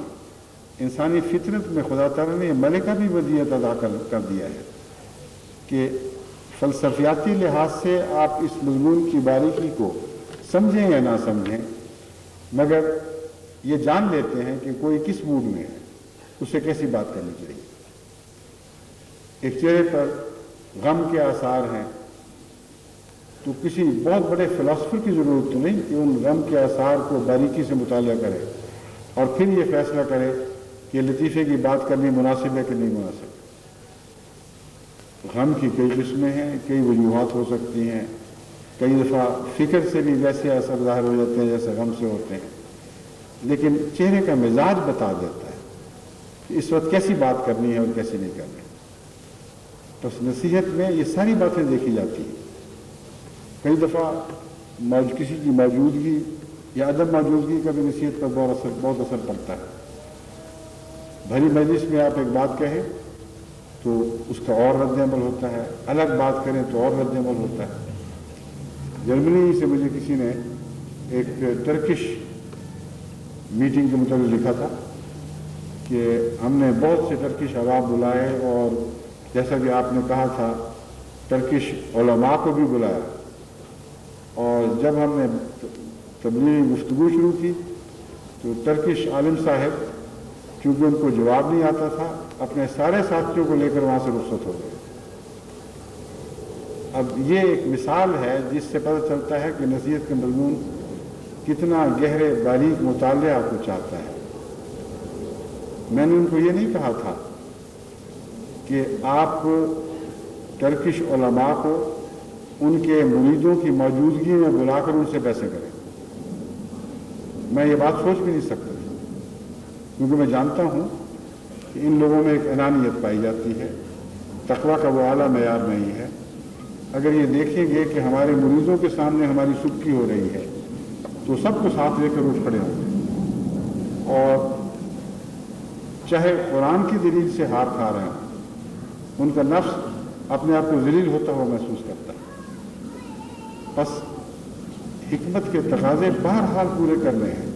انسانی فطرت میں خدا تعالیٰ نے ملکہ بھی وضعیت ادا کر دیا ہے کہ فلسفیاتی لحاظ سے آپ اس مضمون کی باریکی کو سمجھیں یا نہ سمجھیں، مگر یہ جان لیتے ہیں کہ کوئی کس موڈ میں ہے، اسے کیسی بات کرنی چاہیے۔ ایک چہرے پر غم کے آثار ہیں تو کسی بہت بڑے فلسفر کی ضرورت تو نہیں کہ ان غم کے آثار کو باریکی سے مطالعہ کرے اور پھر یہ فیصلہ کرے کہ لطیفے کی بات کرنی مناسب ہے کہ نہیں مناسب۔ غم کی کئی قسمیں ہیں، کئی وجوہات ہو سکتی ہیں، کئی دفعہ فکر سے بھی ویسے اثر ظاہر ہو جاتے ہیں جیسے غم سے ہوتے ہیں، لیکن چہرے کا مزاج بتا دیتا ہے کہ اس وقت کیسی بات کرنی ہے اور کیسی نہیں کرنی۔ بس نصیحت میں یہ ساری باتیں دیکھی جاتی ہیں۔ کئی دفعہ کسی کی موجودگی یا عدم موجودگی کا بھی نصیحت پر بہت اثر پڑتا ہے۔ بھری مجلس میں آپ ایک بات کہیں تو اس کا اور رد عمل ہوتا ہے، الگ بات کریں تو اور رد عمل ہوتا ہے۔ جرمنی سے مجھے کسی نے ایک ٹرکش میٹنگ کے متعلق لکھا تھا کہ ہم نے بہت سے ٹرکش احباب بلائے، اور جیسا کہ آپ نے کہا تھا ٹرکش علماء کو بھی بلایا، اور جب ہم نے تبلیغی گفتگو شروع کی تو ٹرکش عالم صاحب چونکہ ان کو جواب نہیں آتا تھا اپنے سارے ساتھیوں کو لے کر وہاں سے رخصت ہو گئے۔ اب یہ ایک مثال ہے جس سے پتہ چلتا ہے کہ نصیحت کا مضمون کتنا گہرے باریک مطالعہ کو چاہتا ہے۔ میں نے ان کو یہ نہیں کہا تھا کہ آپ ٹرکش علماء کو ان کے مریدوں کی موجودگی میں بلا کر ان سے پیسے کریں. میں یہ بات سوچ بھی نہیں سکتا کیونکہ میں جانتا ہوں کہ ان لوگوں میں ایک انانیت پائی جاتی ہے. تقوی کا وہ اعلیٰ معیار نہیں ہے. اگر یہ دیکھیں گے کہ ہمارے مریدوں کے سامنے ہماری سبکی ہو رہی ہے تو سب کو ساتھ لے کر اٹھ کھڑے ہوں گے اور چاہے قرآن کی دلیل سے ہار کھا رہے ہیں ان کا نفس اپنے آپ کو ذلیل ہوتا ہوا محسوس کرتا ہے. بس حکمت کے تقاضے بہرحال پورے کرنے ہیں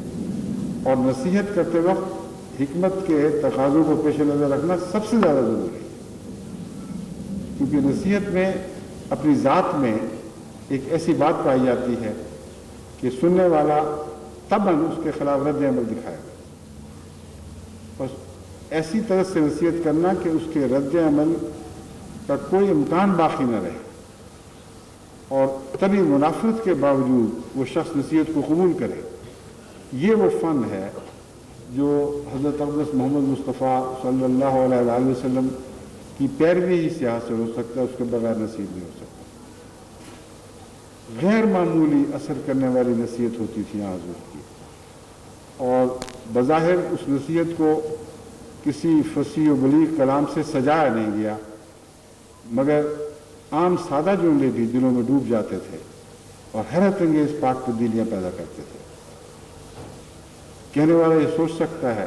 اور نصیحت کرتے وقت حکمت کے تقاضوں کو پیش نظر رکھنا سب سے زیادہ ضروری ہے. کیونکہ نصیحت میں اپنی ذات میں ایک ایسی بات پائی جاتی ہے کہ سننے والا طبعاً اس کے خلاف رد عمل دکھائے گا. بس ایسی طرح سے نصیحت کرنا کہ اس کے رد عمل کا کوئی امکان باقی نہ رہے اور تبھی منافرت کے باوجود وہ شخص نصیحت کو قبول کرے. یہ وہ فن ہے جو حضرت اقدس محمد مصطفیٰ صلی اللہ علیہ وآلہ وسلم کی پیروی ہی سے حاصل ہو سکتا ہے. اس کے بغیر نصیحت نہیں ہو سکتا. غیر معمولی اثر کرنے والی نصیحت ہوتی تھی یہاں حضور کی اور بظاہر اس نصیحت کو کسی فصیح و بلیغ کلام سے سجایا نہیں گیا مگر عام سادہ جملے بھی دلوں میں ڈوب جاتے تھے اور حیرت انگیز پاک تبدیلیاں پیدا کرتے تھے. کہنے والا یہ سوچ سکتا ہے,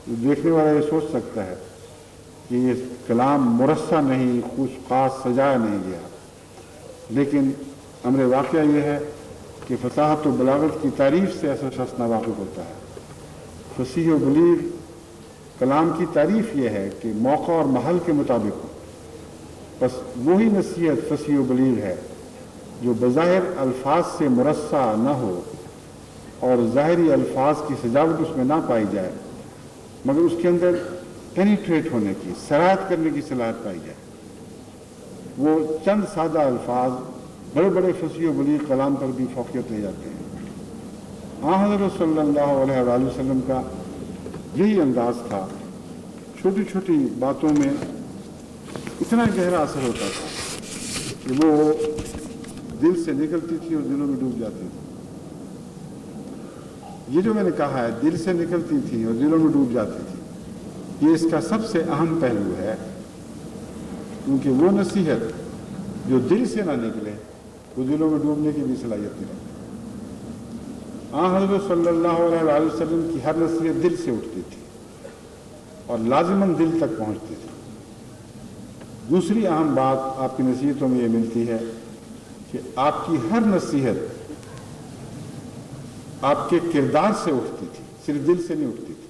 دیکھنے والا یہ سوچ سکتا ہے کہ یہ کلام مرصع نہیں, خوش خاص سجایا نہیں گیا, لیکن امر واقعہ یہ ہے کہ فصاحت و بلاغت کی تعریف سے ایسا شخص ناواقف ہوتا ہے. فصیح و بلیغ کلام کی تعریف یہ ہے کہ موقع اور محل کے مطابق ہو. بس وہی نصیحت فصیح و بلیغ ہے جو بظاہر الفاظ سے مرصع نہ ہو اور ظاہری الفاظ کی سجاوٹ اس میں نہ پائی جائے مگر اس کے اندر پینیٹریٹ ہونے کی, سرایت کرنے کی صلاحیت پائی جائے. وہ چند سادہ الفاظ بڑے بڑے فصیح و بلیغ کلام پر بھی فوقیت لے جاتے ہیں. حضرت صلی اللہ علیہ وآلہ وسلم کا یہی انداز تھا. چھوٹی چھوٹی باتوں میں اتنا گہرا اثر ہوتا تھا کہ وہ دل سے نکلتی تھی اور دلوں میں ڈوب جاتی تھی. یہ جو میں نے کہا ہے دل سے نکلتی تھی اور دلوں میں ڈوب جاتی تھی, یہ اس کا سب سے اہم پہلو ہے. کیونکہ وہ نصیحت جو دل سے نہ نکلے وہ دلوں میں ڈوبنے کی بھی صلاحیت نہیں رکھتی. حضرت صلی اللہ علیہ وآلہ وسلم کی ہر نصیحت دل سے اٹھتی تھی اور لازماً دل تک پہنچتی تھی. دوسری اہم بات آپ کی نصیحتوں میں یہ ملتی ہے کہ آپ کی ہر نصیحت آپ کے کردار سے اٹھتی تھی, صرف دل سے نہیں اٹھتی تھی.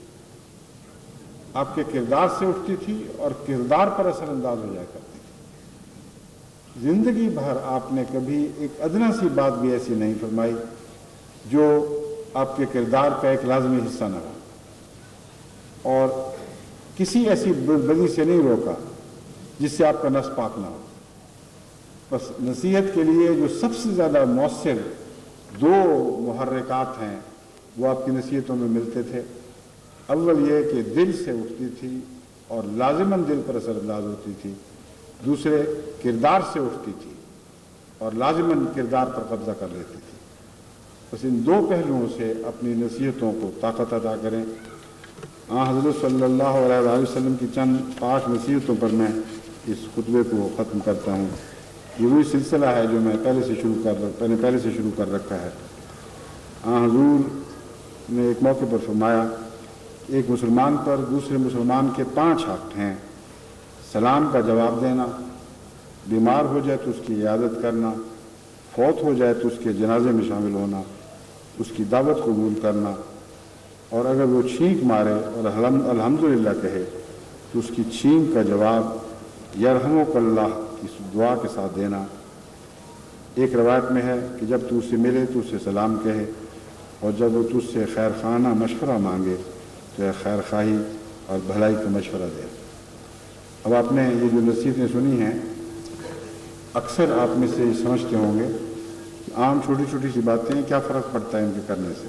آپ کے کردار سے اٹھتی تھی اور کردار پر اثر انداز ہو جایا کرتی تھی. زندگی بھر آپ نے کبھی ایک ادنا سی بات بھی ایسی نہیں فرمائی جو آپ کے کردار کا ایک لازمی حصہ نہ ہو اور کسی ایسی بدی سے نہیں روکا جس سے آپ کا نفس پاک نہ ہو. بس نصیحت کے لیے جو سب سے زیادہ مؤثر دو محرکات ہیں وہ آپ کی نصیحتوں میں ملتے تھے. اول یہ کہ دل سے اٹھتی تھی اور لازماً دل پر اثر انداز ہوتی تھی. دوسرے کردار سے اٹھتی تھی اور لازماً کردار پر قبضہ کر لیتی تھی. بس ان دو پہلوؤں سے اپنی نصیحتوں کو طاقت عطا کریں. حضرت صلی اللہ علیہ وآلہ وسلم کی چند پاک نصیحتوں پر میں اس خطبے کو ختم کرتا ہوں. یہ وہی سلسلہ ہے جو میں پہلے سے شروع کر رکھا ہے. حضور نے ایک موقع پر فرمایا ایک مسلمان پر دوسرے مسلمان کے 5 حق ہیں. سلام کا جواب دینا, بیمار ہو جائے تو اس کی عیادت کرنا, فوت ہو جائے تو اس کے جنازے میں شامل ہونا, اس کی دعوت قبول کرنا, اور اگر وہ چھینک مارے اور الحمدللہ کہے تو اس کی چھینک کا جواب یرحمک اللہ کی دعا کے ساتھ دینا. ایک روایت میں ہے کہ جب تو اسے ملے تو اسے سلام کہے اور جب وہ تجھ سے خیر خانہ مشورہ مانگے تو خیر خواہی اور بھلائی کا مشورہ دے. اب آپ نے یہ جو نصیحتیں سنی ہیں اکثر آپ میں سے یہ سمجھتے ہوں گے کہ عام چھوٹی چھوٹی سی باتیں کیا فرق پڑتا ہے ان کے کرنے سے,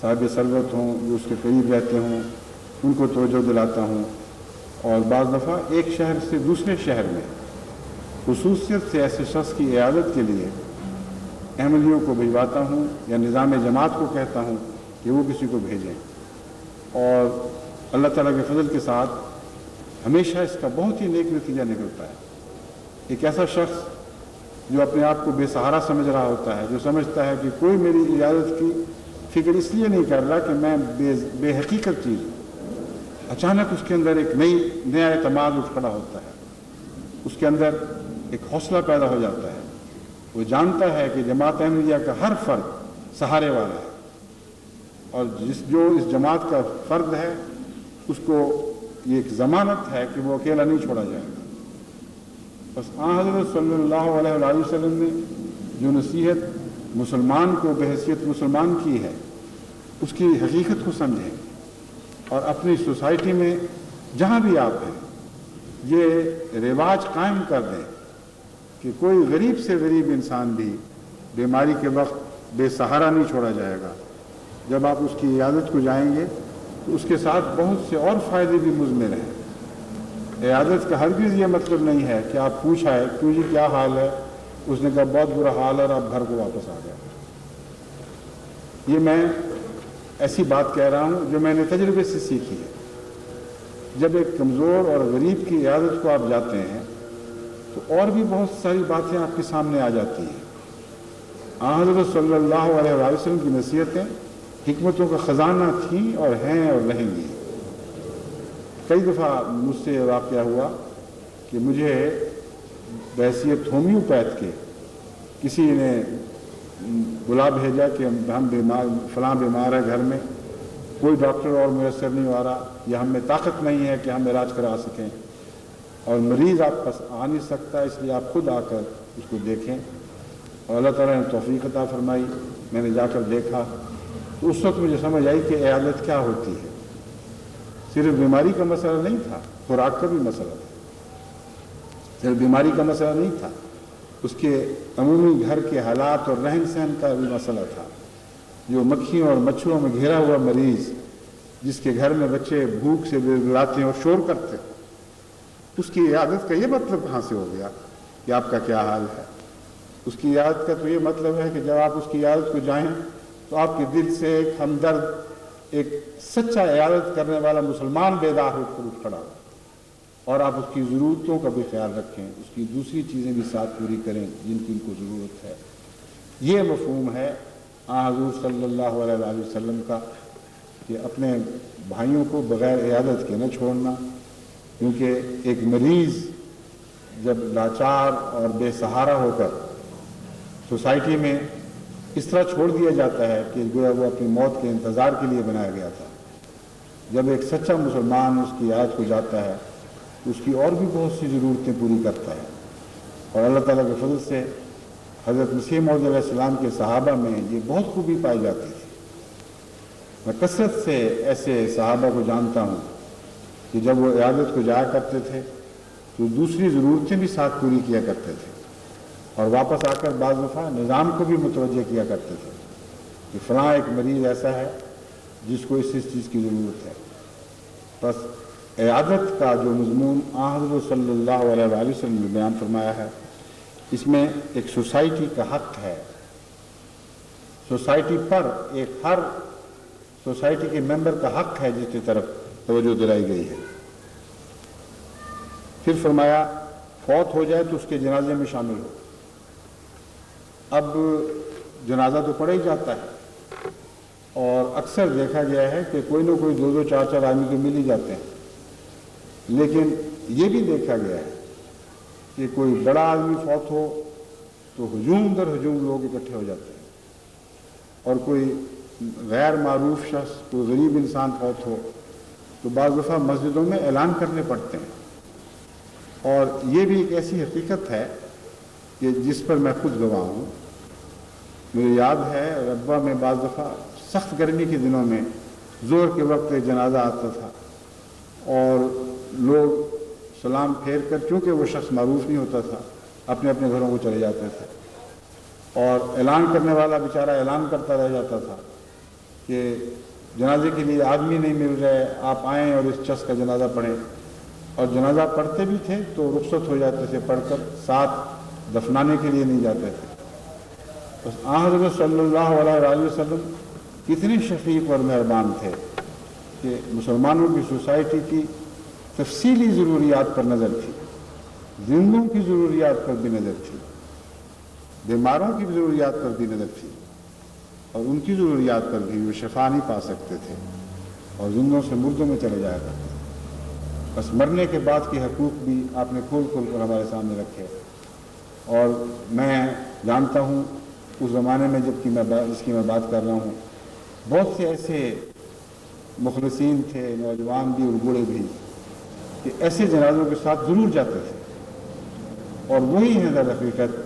صاحب سرورت ہوں جو اس کے قریب رہتے ہوں ان کو توجہ دلاتا ہوں، اور بعض دفعہ ایک شہر سے دوسرے شہر میں خصوصیت سے ایسے شخص کی عیادت کے لیے احمدیوں کو بھجواتا ہوں یا نظام جماعت کو کہتا ہوں کہ وہ کسی کو بھیجیں، اور اللہ تعالیٰ کے فضل کے ساتھ ہمیشہ اس کا بہت ہی نیک نتیجہ نکلتا ہے۔ ایک ایسا شخص جو اپنے آپ کو بے سہارا سمجھ رہا ہوتا ہے، جو سمجھتا ہے کہ کوئی میری عیادت کی فکر اس لیے نہیں کر رہا کہ میں بے حقیقت چیز ہوں، اچانک اس کے اندر ایک نیا اعتماد اٹھ کھڑا ہوتا ہے، اس کے اندر ایک حوصلہ پیدا ہو جاتا ہے۔ وہ جانتا ہے کہ جماعت احمدیہ کا ہر فرد سہارے والا ہے، اور جو اس جماعت کا فرد ہے اس کو یہ ایک ضمانت ہے کہ وہ اکیلا نہیں چھوڑا جائے گا۔ بس حضرت صلی اللہ علیہ وآلہ وسلم نے جو نصیحت مسلمان کو بحیثیت مسلمان کی ہے اس کی حقیقت کو سمجھیں، اور اپنی سوسائٹی میں جہاں بھی آپ ہیں یہ رواج قائم کر دیں کہ کوئی غریب سے غریب انسان بھی بیماری کے وقت بے سہارا نہیں چھوڑا جائے گا۔ جب آپ اس کی عیادت کو جائیں گے تو اس کے ساتھ بہت سے اور فائدے بھی مضمر ہیں۔ عیادت کا ہرگز یہ مطلب نہیں ہے کہ آپ پوچھائے کیوں جی کیا حال ہے، اس نے کہا بہت برا حال ہے اور آپ گھر کو واپس آ گئے۔ یہ میں ایسی بات کہہ رہا ہوں جو میں نے تجربے سے سیکھی ہے۔ جب ایک کمزور اور غریب کی عیادت کو آپ جاتے ہیں تو اور بھی بہت ساری باتیں آپ کے سامنے آ جاتی ہیں۔ حضرت صلی اللہ علیہ وسلم کی نصیحتیں حکمتوں کا خزانہ تھیں اور ہیں اور رہیں گی۔ کئی دفعہ مجھ سے واقعہ ہوا کہ مجھے بحیثیت ہومیوپیتھ کے کسی نے بلا بھیجا کہ ہم فلاں بیمار ہے، گھر میں کوئی ڈاکٹر اور میسر نہیں آ رہا، یا ہم میں طاقت نہیں ہے کہ ہم علاج کرا سکیں، اور مریض آپ پاس آ نہیں سکتا، اس لیے آپ خود آ کر اس کو دیکھیں۔ اور اللہ تعالیٰ نے توفیق عطا فرمائی، میں نے جا کر دیکھا تو اس وقت مجھے سمجھ آئی کہ عیادت کیا ہوتی ہے۔ صرف بیماری کا مسئلہ نہیں تھا، خوراک کا بھی مسئلہ تھا۔ صرف بیماری کا مسئلہ نہیں تھا، اس کے عمومی گھر کے حالات اور رہن سہن کا بھی مسئلہ تھا۔ جو مکھیوں اور مچھروں میں گھرا ہوا مریض، جس کے گھر میں بچے بھوک سے بلبلاتے ہیں اور شور کرتے ہیں، اس کی عیادت کا یہ مطلب کہاں سے ہو گیا کہ آپ کا کیا حال ہے؟ اس کی عیادت کا تو یہ مطلب ہے کہ جب آپ اس کی عیادت کو جائیں تو آپ کے دل سے ایک ہمدرد، ایک سچا عیادت کرنے والا مسلمان بیدار ہو کر اٹھ کھڑا ہو، اور آپ اس کی ضرورتوں کا بھی خیال رکھیں، اس کی دوسری چیزیں بھی ساتھ پوری کریں جن کی ان کو ضرورت ہے۔ یہ مفہوم ہے حضور صلی اللہ علیہ وآلہ وسلم کا کہ اپنے بھائیوں کو بغیر عیادت کے نہ چھوڑنا، کیونکہ ایک مریض جب لاچار اور بے سہارا ہو کر سوسائٹی میں اس طرح چھوڑ دیا جاتا ہے کہ گویا وہ اپنی موت کے انتظار کے لیے بنایا گیا تھا، جب ایک سچا مسلمان اس کی عیادت کو جاتا ہے تو اس کی اور بھی بہت سی ضرورتیں پوری کرتا ہے۔ اور اللہ تعالیٰ کے فضل سے حضرت مسیح موعود علیہ السلام کے صحابہ میں یہ بہت خوبی پائی جاتی تھی۔ میں کثرت سے ایسے صحابہ کو جانتا ہوں کہ جب وہ عیادت کو جایا کرتے تھے تو دوسری ضرورتیں بھی ساتھ پوری کیا کرتے تھے، اور واپس آ کر بعض دفعہ نظام کو بھی متوجہ کیا کرتے تھے کہ فلاں ایک مریض ایسا ہے جس کو اس چیز کی ضرورت ہے۔ بس عیادت کا جو مضمون حضرت صلی اللہ علیہ وآلہ وسلم نے بیان فرمایا ہے، اس میں ایک سوسائٹی کا حق ہے، سوسائٹی پر ایک ہر سوسائٹی کے ممبر کا حق ہے جس کی طرف توجہ دلائی گئی ہے۔ پھر فرمایا فوت ہو جائے تو اس کے جنازے میں شامل ہو۔ اب جنازہ تو پڑھا ہی جاتا ہے، اور اکثر دیکھا گیا ہے کہ کوئی نہ کوئی دو دو چار چار آدمی تو مل ہی جاتے ہیں، لیکن یہ بھی دیکھا گیا ہے کہ کوئی بڑا آدمی فوت ہو تو ہجوم در ہجوم لوگ اکٹھے ہو جاتے ہیں، اور کوئی غیر معروف شخص، کوئی غریب انسان فوت ہو تو بعض دفعہ مسجدوں میں اعلان کرنے پڑتے ہیں۔ اور یہ بھی ایک ایسی حقیقت ہے کہ جس پر میں خود گواہ ہوں۔ مجھے یاد ہے ربوہ میں بعض دفعہ سخت گرمی کے دنوں میں ظہر کے وقت ایک جنازہ آتا تھا، اور لوگ سلام پھیر کر، چونکہ وہ شخص معروف نہیں ہوتا تھا، اپنے اپنے گھروں کو چلے جاتے تھے، اور اعلان کرنے والا بیچارہ اعلان کرتا رہ جاتا تھا کہ جنازے کے لیے آدمی نہیں مل رہے، آپ آئیں اور اس شخص کا جنازہ پڑھیں، اور جنازہ پڑھتے بھی تھے تو رخصت ہو جاتے تھے پڑھ کر، ساتھ دفنانے کے لیے نہیں جاتے تھے۔ بس حضرت صلی اللہ علیہ وآلہ وسلم کتنے شفیق اور مہربان تھے کہ مسلمانوں کی سوسائٹی کی تفصیلی ضروریات پر نظر تھی، زندوں کی ضروریات پر بھی نظر تھی، بیماروں کی ضروریات پر بھی نظر تھی، اور ان کی ضروریات پر بھی وہ شفا نہیں پا سکتے تھے اور زندوں سے مردوں میں چلے جایا کرتے تھے۔ بس مرنے کے بعد کے حقوق بھی آپ نے کھول کھول کر ہمارے سامنے رکھے، اور میں جانتا ہوں اس زمانے میں جس کی میں بات کر رہا ہوں، بہت سے ایسے مخلصین تھے، نوجوان بھی اور بوڑھے بھی، کہ ایسے جنازوں کے ساتھ ضرور جاتے تھے، اور وہی ہیں در حقیقت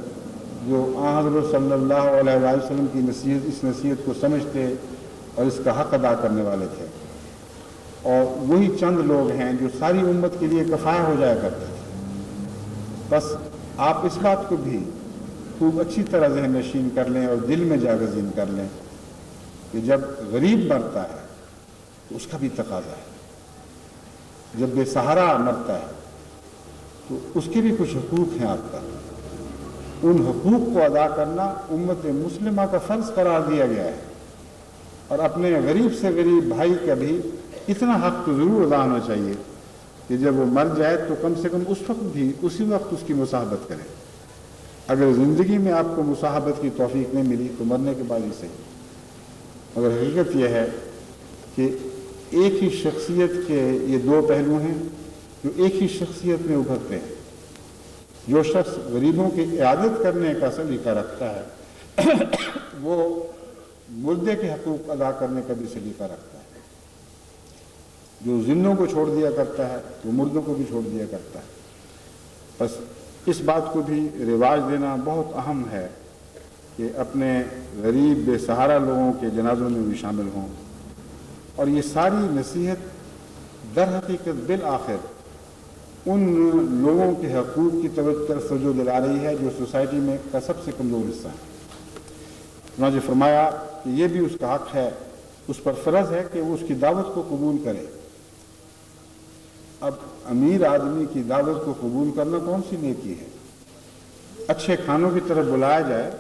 جو حضرت صلی اللہ علیہ وآلہ وسلم کی نصیحت، اس نصیحت کو سمجھتے اور اس کا حق ادا کرنے والے تھے، اور وہی چند لوگ ہیں جو ساری امت کے لیے کفایہ ہو جایا کرتے تھے۔ بس آپ اس بات کو بھی خوب اچھی طرح ذہن نشین کر لیں اور دل میں جاگزین کر لیں کہ جب غریب مرتا ہے تو اس کا بھی تقاضا ہے، جب بے سہارا مرتا ہے تو اس کے بھی کچھ حقوق ہیں آپ کا، ان حقوق کو ادا کرنا امت مسلمہ کا فرض قرار دیا گیا ہے، اور اپنے غریب سے غریب بھائی کا بھی اتنا حق تو ضرور ادا ہونا چاہیے کہ جب وہ مر جائے تو کم سے کم اس وقت بھی اسی وقت اس کی مصاحبت کرے۔ اگر زندگی میں آپ کو مصاحبت کی توفیق نہیں ملی تو مرنے کے بعد ہی صحیح۔ مگر حقیقت یہ ہے کہ ایک ہی شخصیت کے یہ دو پہلو ہیں جو ایک ہی شخصیت میں ابھرتے ہیں۔ جو شخص غریبوں کی عیادت کرنے کا سلیقہ رکھتا ہے وہ مردے کے حقوق ادا کرنے کا بھی سلیقہ رکھتا ہے۔ جو زندوں کو چھوڑ دیا کرتا ہے وہ مردوں کو بھی چھوڑ دیا کرتا ہے۔ بس اس بات کو بھی رواج دینا بہت اہم ہے کہ اپنے غریب بے سہارا لوگوں کے جنازوں میں بھی شامل ہوں، اور یہ ساری نصیحت در حقیقت بالآخر ان لوگوں کے حقوق کی طرف توجہ دلا رہی ہے جو سوسائٹی میں کا سب سے کمزور حصہ ہے۔ چنانچہ فرمایا کہ یہ بھی اس کا حق ہے، اس پر فرض ہے کہ وہ اس کی دعوت کو قبول کرے۔ اب امیر آدمی کی دعوت کو قبول کرنا کون سی نیکی ہے؟ اچھے کھانوں کی طرف بلایا جائے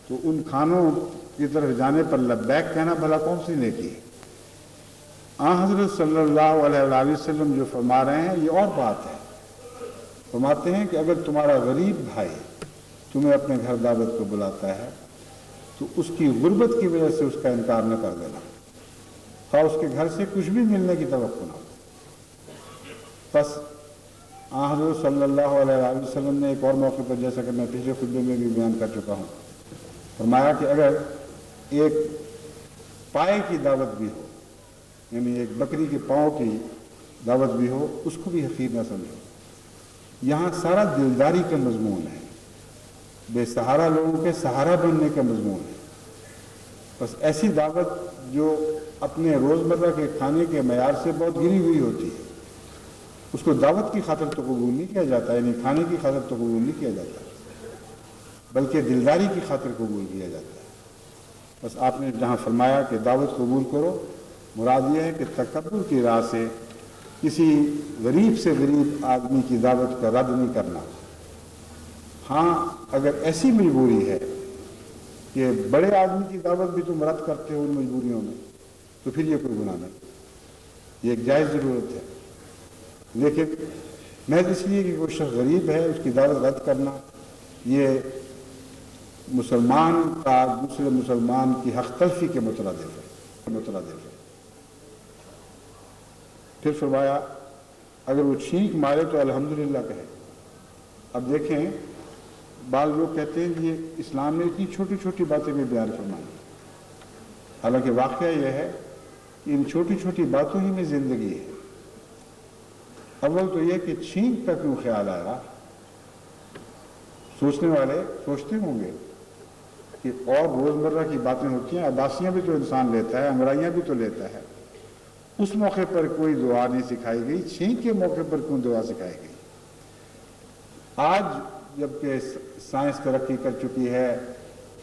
تو ان کھانوں کی طرف جانے پر لبیک کہنا بھلا کون سی نیکی ہے؟ حضرت صلی اللہ علیہ وآلہ وسلم جو فرما رہے ہیں یہ اور بات ہے۔ فرماتے ہیں کہ اگر تمہارا غریب بھائی تمہیں اپنے گھر دعوت کو بلاتا ہے تو اس کی غربت کی وجہ سے اس کا انکار نہ کر دینا، خواہ اس کے گھر سے کچھ بھی ملنے کی توقع نہ ہو۔ بس حضرت صلی اللہ علیہ وآلہ وسلم نے ایک اور موقع پر، جیسا کہ میں پچھلے خطبے میں بھی بیان کر چکا ہوں، فرمایا کہ اگر ایک پائے کی دعوت بھی ہو، یعنی ایک بکری کے پاؤں کی دعوت بھی ہو، اس کو بھی حقیر نہ سمجھو۔ یہاں سارا دلداری کا مضمون ہے، بے سہارا لوگوں کے سہارا بننے کا مضمون ہے۔ بس ایسی دعوت جو اپنے روزمرہ کے کھانے کے معیار سے بہت گری ہوئی ہوتی ہے، اس کو دعوت کی خاطر تو قبول نہیں کیا جاتا، یعنی کھانے کی خاطر تو قبول نہیں کیا جاتا، بلکہ دلداری کی خاطر قبول کیا جاتا ہے۔ بس آپ نے جہاں فرمایا کہ دعوت قبول کرو، مراد یہ ہے کہ تکبر کی راہ سے کسی غریب سے غریب آدمی کی دعوت کا رد نہیں کرنا۔ ہاں اگر ایسی مجبوری ہے کہ بڑے آدمی کی دعوت بھی تم رد کرتے ہو ان مجبوریوں میں، تو پھر یہ کوئی گناہ نہیں، یہ ایک جائز ضرورت ہے۔ لیکن محض اس لیے کہ کوئی شخص غریب ہے اس کی دعوت رد کرنا، یہ مسلمان کا دوسرے مسلمان کی حق تلفی کے مترادف ہے۔ پھر فرمایا اگر وہ چھینک مارے تو الحمدللہ کہے۔ اب دیکھیں، بعض لوگ کہتے ہیں کہ یہ اسلام نے اتنی چھوٹی چھوٹی باتیں بھی بیان فرمائی، حالانکہ واقعہ یہ ہے کہ ان چھوٹی چھوٹی باتوں ہی میں زندگی ہے۔ اول تو یہ کہ چھینک کا کیوں خیال آیا؟ سوچنے والے سوچتے ہوں گے کہ اور روزمرہ کی باتیں ہوتی ہیں، عباسیاں بھی تو انسان لیتا ہے، انگرائیاں بھی تو لیتا ہے، اس موقع پر کوئی دعا نہیں سکھائی گئی، چھینک کے موقع پر کیوں دعا سکھائی گئی؟ آج جبکہ سائنس ترقی کر چکی ہے،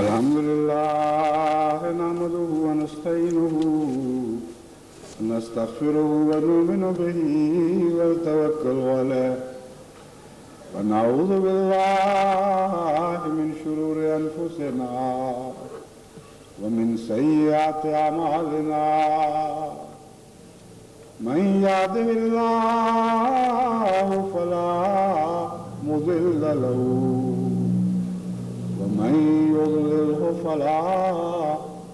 الحمد لله نحمده ونستعينه ونستغفره ونؤمن به ونتوكل عليه ونعوذ بالله من شرور أنفسنا ومن سيئات أعمالنا من يهده الله فلا مضل له ومن يضلله فلا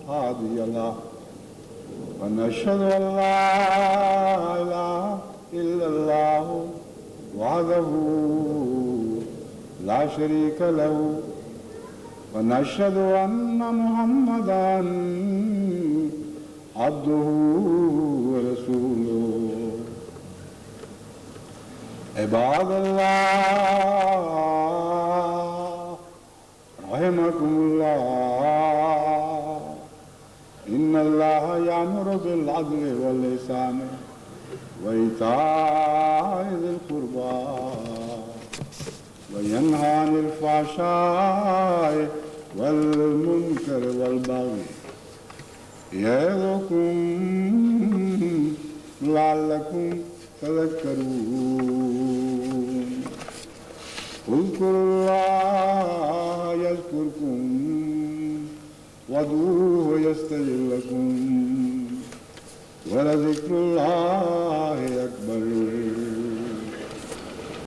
هادي له ونشهد أن لا إله إلا الله وحده لا شريك له ونشهد أن محمدًا عبده ورسوله عباد الله رحمكم الله إن الله يأمر بالعدل والإحسان وإيتاء ذي القربى وينهى عن الفحشاء والمنكر والبغي يعظكم لعلكم تذكرون اذكروا الله يذكركم وادعوه يستجب لكم ولذكر الله